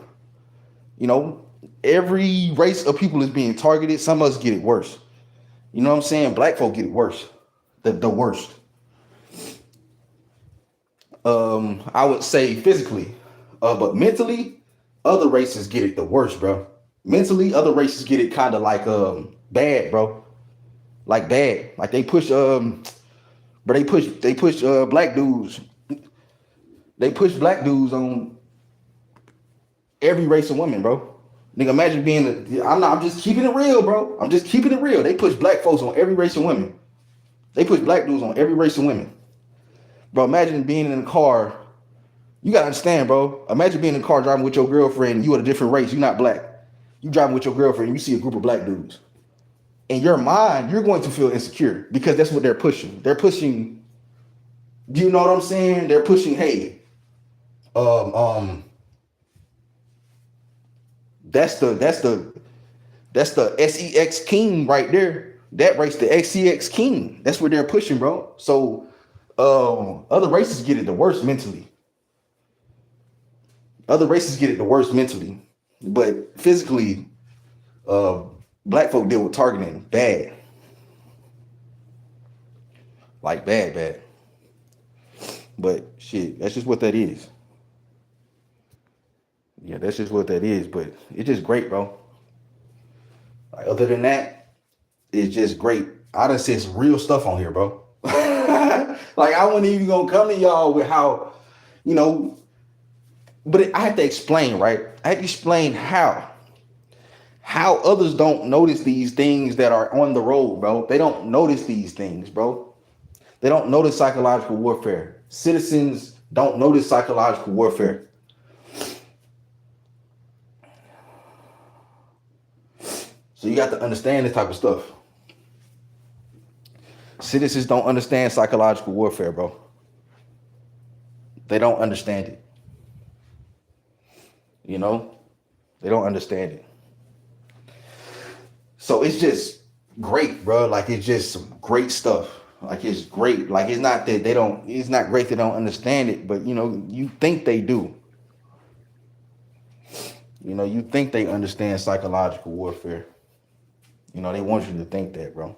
You know, every race of people is being targeted. Some of us get it worse. You know what I'm saying? Black folk get it worse. The worst. I would say physically, but mentally, other races get it the worst, bro. Mentally, other races get it kind of like bad, bro. Like bad. Like they push but they push black dudes. They push black dudes on every race of women, bro. Nigga, imagine being I'm just keeping it real, bro. I'm just keeping it real. They push black folks on every race of women. They push black dudes on every race of women. Bro, imagine being in a car. You gotta understand, bro. Imagine being in a car driving with your girlfriend and you are a different race. You're not black. You driving with your girlfriend and you see a group of black dudes. In your mind, you're going to feel insecure because that's what they're pushing. They're pushing, do you know what I'm saying? They're pushing, hey, that's the SEX king right there. That race, the XCX king. That's what they're pushing, bro. So other races get it the worst mentally. Other races get it the worst mentally. But physically, black folk deal with targeting bad. Like bad. But shit, that's just what that is. Yeah, that's just what that is. But it's just great, bro. Like other than that, it's just great. I done said some real stuff on here, bro. Like I wasn't even gonna come to y'all with how, you know, but I have to explain, right? I have to explain how others don't notice these things that are on the road, bro. They don't notice these things, bro. They don't notice psychological warfare. Citizens don't notice psychological warfare. So you got to understand this type of stuff. Citizens don't understand psychological warfare, bro. They don't understand it. You know? They don't understand it. So it's just great, bro. Like it's just some great stuff. Like it's great. Like it's not that they don't, it's not great they don't understand it, but you know, you think they do. You know, you think they understand psychological warfare. You know, they want you to think that, bro.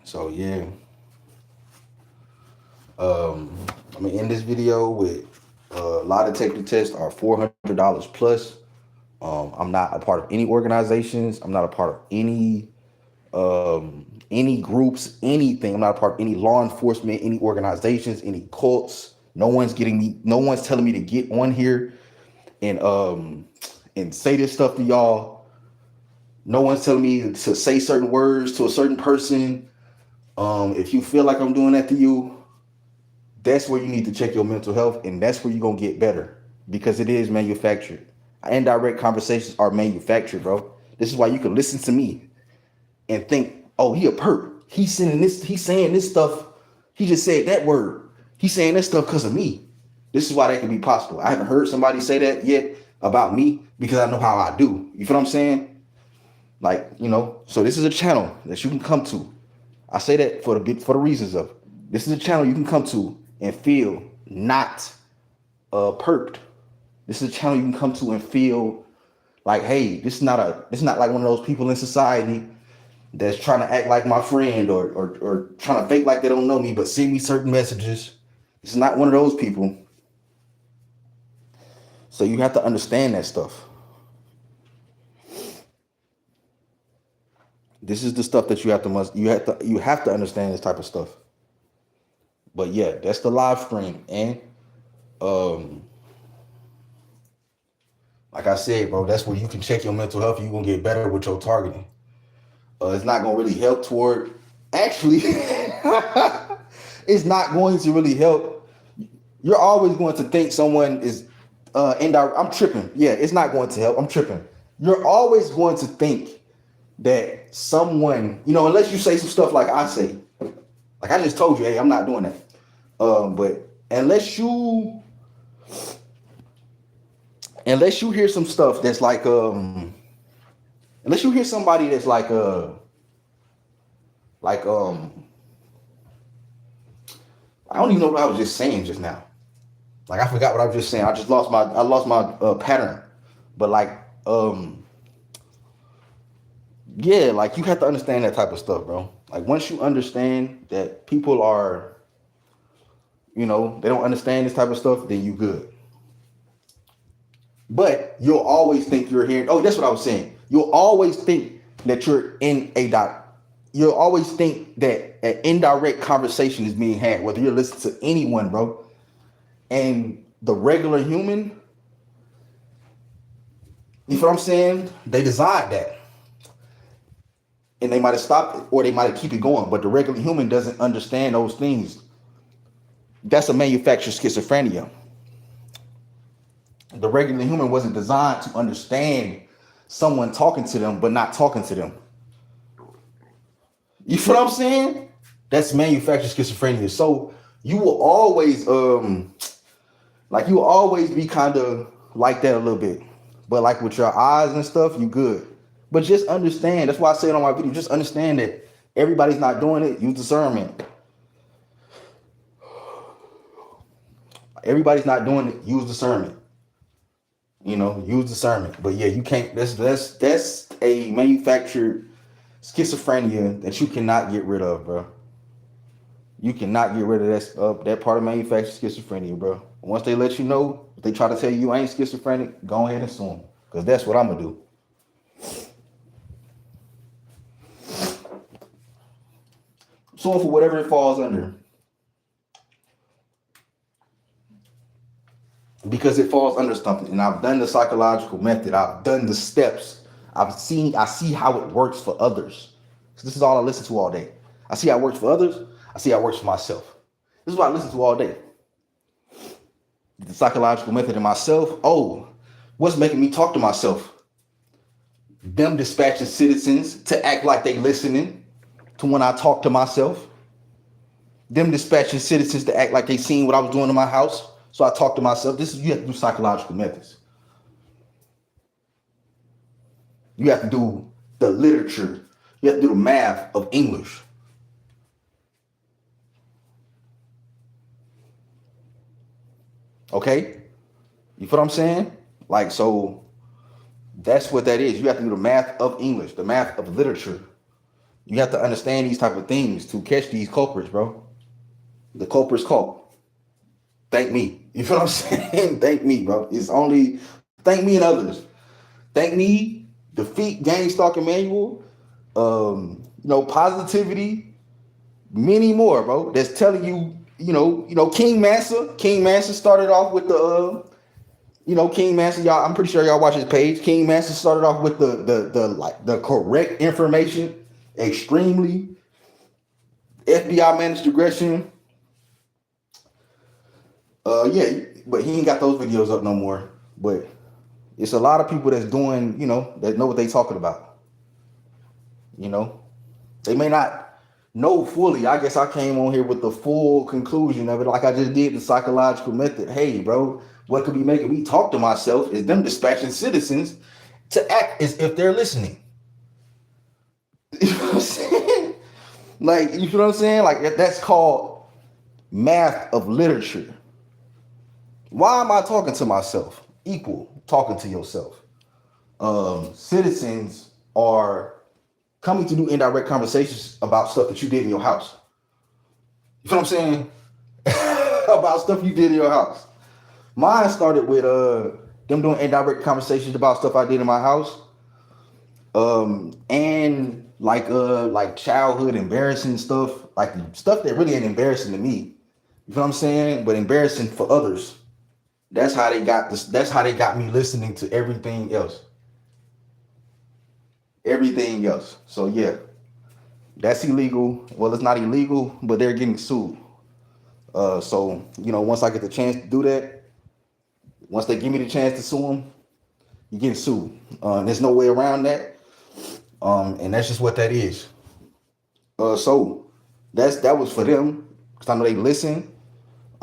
So yeah. I'm gonna end this video with lie detector tests are $400 plus. I'm not a part of any organizations. I'm not a part of any groups, anything. I'm not a part of any law enforcement, any organizations, any cults. No one's telling me to get on here and say this stuff to y'all. No one's telling me to say certain words to a certain person. If you feel like I'm doing that to you, that's where you need to check your mental health, and that's where you're gonna get better because it is manufactured. Indirect conversations are manufactured, bro. This is why you can listen to me and think, oh, he a perp. He's saying this stuff. He just said that word. He's saying that stuff because of me. This is why that can be possible. I haven't heard somebody say that yet about me because I know how I do. You feel what I'm saying? Like, so this is a channel that you can come to. I say that for the reasons of this is a channel you can come to and feel not perked. This is a channel you can come to and feel like, hey, this is not like one of those people in society that's trying to act like my friend or trying to fake like they don't know me, but send me certain messages. It's not one of those people. So you have to understand that stuff. This is the stuff that you have to understand this type of stuff. But yeah, that's the live stream. And like I said, bro, that's where you can check your mental health. You're gonna get better with your targeting. It's not gonna really help toward actually it's not going to really help. You're always going to think someone is indirect. I'm tripping. Yeah, it's not going to help. I'm tripping. You're always going to think that someone, unless you say some stuff like I say, like I just told you, hey, I'm not doing that. But unless you hear some stuff that's like, unless you hear somebody that's like I don't even know what I was just saying just now. Like I forgot what I was just saying. I lost my pattern. But like, yeah, like you have to understand that type of stuff, bro. Like once you understand that people are, they don't understand this type of stuff, then you good. But you'll always think you're hearing. Oh, that's what I was saying. You'll always think that you're in a dot. You'll always think that an indirect conversation is being had, whether you're listening to anyone, bro. And the regular human, you know what I'm saying? They designed that. And they might have stopped it or they might have keep it going. But the regular human doesn't understand those things. That's a manufactured schizophrenia. The regular human wasn't designed to understand someone talking to them, but not talking to them. You feel what I'm saying? That's manufactured schizophrenia. So you will always, you will always be kind of like that a little bit. But like with your eyes and stuff, you good. But just understand, that's why I say it on my video, just understand that everybody's not doing it. Use discernment. Everybody's not doing it. Use discernment. Use discernment. But yeah, you can't, that's a manufactured schizophrenia that you cannot get rid of, bro. You cannot get rid of that part of manufactured schizophrenia, bro. Once they let you know, if they try to tell you ain't schizophrenic, go ahead and sue them. Because that's what I'm going to do. Suing for whatever it falls under. Because it falls under something. And I've done the psychological method. I've done the steps. I see how it works for others. So this is all I listen to all day. I see how it works for others. I see how it works for myself. This is what I listen to all day. The psychological method in myself. Oh, what's making me talk to myself? Them dispatching citizens to act like they listening to when I talk to myself. Them dispatching citizens to act like they seen what I was doing in my house. So I talk to myself. You have to do psychological methods. You have to do the literature. You have to do the math of English. Okay? You feel what I'm saying? Like, so that's what that is. You have to do the math of English, the math of literature. You have to understand these type of things to catch these culprits, bro. The culprits caught. Thank me. You feel what I'm saying? Thank me, bro. It's only thank me and others. Thank me, Defeat Gang Stalking Manual, Positivity, many more, bro. That's telling you, King Massa. King Massa started off with the King Massa, y'all. I'm pretty sure y'all watch his page. King Massa started off with the correct information, extremely FBI managed aggression. Yeah, but he ain't got those videos up no more. But it's a lot of people that's doing, that know what they talking about. They may not know fully. I guess I came on here with the full conclusion of it, like I just did the psychological method. Hey, bro, what could be making me talk to myself is them dispatching citizens to act as if they're listening. You know what I'm saying? Like, you know what I'm saying? Like, that's called math of literature. Why am I talking to myself? Equal talking to yourself. Citizens are coming to do indirect conversations about stuff that you did in your house. You know what I'm saying? About stuff you did in your house. Mine started with them doing indirect conversations about stuff I did in my house. And like childhood embarrassing stuff, like stuff that really ain't embarrassing to me. You know what I'm saying? But embarrassing for others. That's how they got this. That's how they got me listening to everything else. Everything else. So yeah, that's illegal. Well, it's not illegal, but they're getting sued. So once I get the chance to do that, once they give me the chance to sue them, you're getting sued. There's no way around that. And that's just what that is. So that was for them because I know they listen.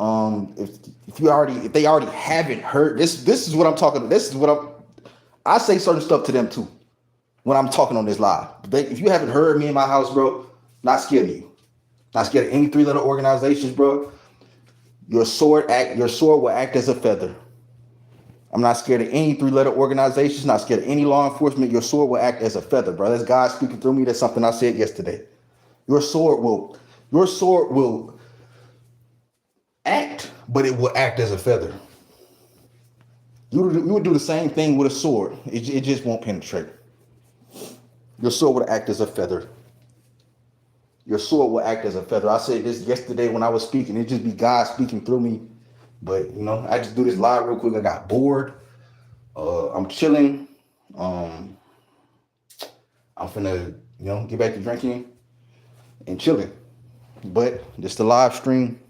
If they already haven't heard this is what I'm talking about. This is what I say certain stuff to them too when I'm talking on this live. If you haven't heard me in my house, bro, not scared of you. Not scared of any three-letter organizations, bro. Your sword will act as a feather. I'm not scared of any three-letter organizations, not scared of any law enforcement. Your sword will act as a feather, bro. That's God speaking through me. That's something I said yesterday. Your sword will act, but it will act as a feather. You would do the same thing with a sword. It just won't penetrate. Your sword will act as a feather. Your sword will act as a feather. I said this yesterday when I was speaking. It just be God speaking through me. But I just do this live real quick. I got bored. I'm chilling. I'm finna, get back to drinking and chilling. But just the live stream.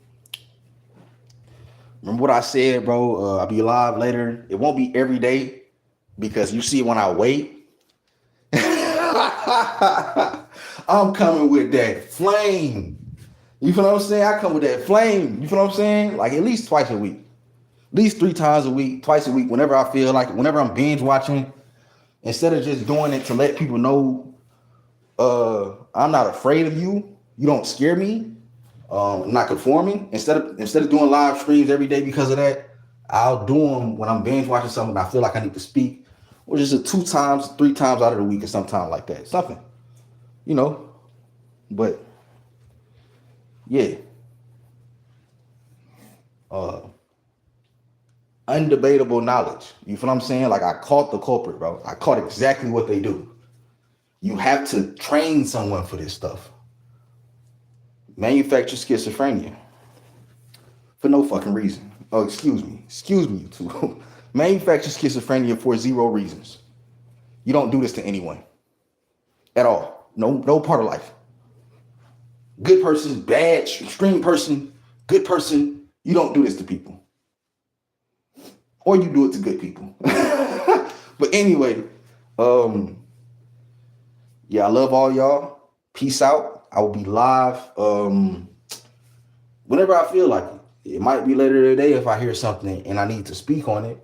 Remember what I said, bro? I'll be live later. It won't be every day because you see when I wait. I'm coming with that flame. You feel what I'm saying? I come with that flame. You feel what I'm saying? Like at least twice a week. At least 3 times a week, twice a week, whenever I feel like, whenever I'm binge watching, instead of just doing it to let people know I'm not afraid of you. You don't scare me. I'm not conforming. Instead of doing live streams every day because of that, I'll do them when I'm binge watching something I feel like I need to speak, or just 2 times, 3 times out of the week or something like that. Something, But yeah. Undebatable knowledge. You feel what I'm saying? Like I caught the culprit, bro. I caught exactly what they do. You have to train someone for this stuff. Manufacture schizophrenia for no fucking reason. Oh, excuse me, you two. Manufacture schizophrenia for 0 reasons. You don't do this to anyone at all. No part of life. Good person, bad, extreme person, good person. You don't do this to people. Or you do it to good people. But anyway, yeah, I love all y'all. Peace out. I will be live whenever I feel like it. It might be later today if I hear something and I need to speak on it.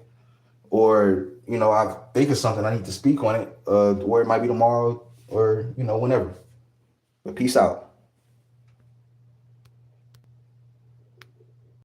Or, I think of something I need to speak on it. Or it might be tomorrow or, whenever. But peace out.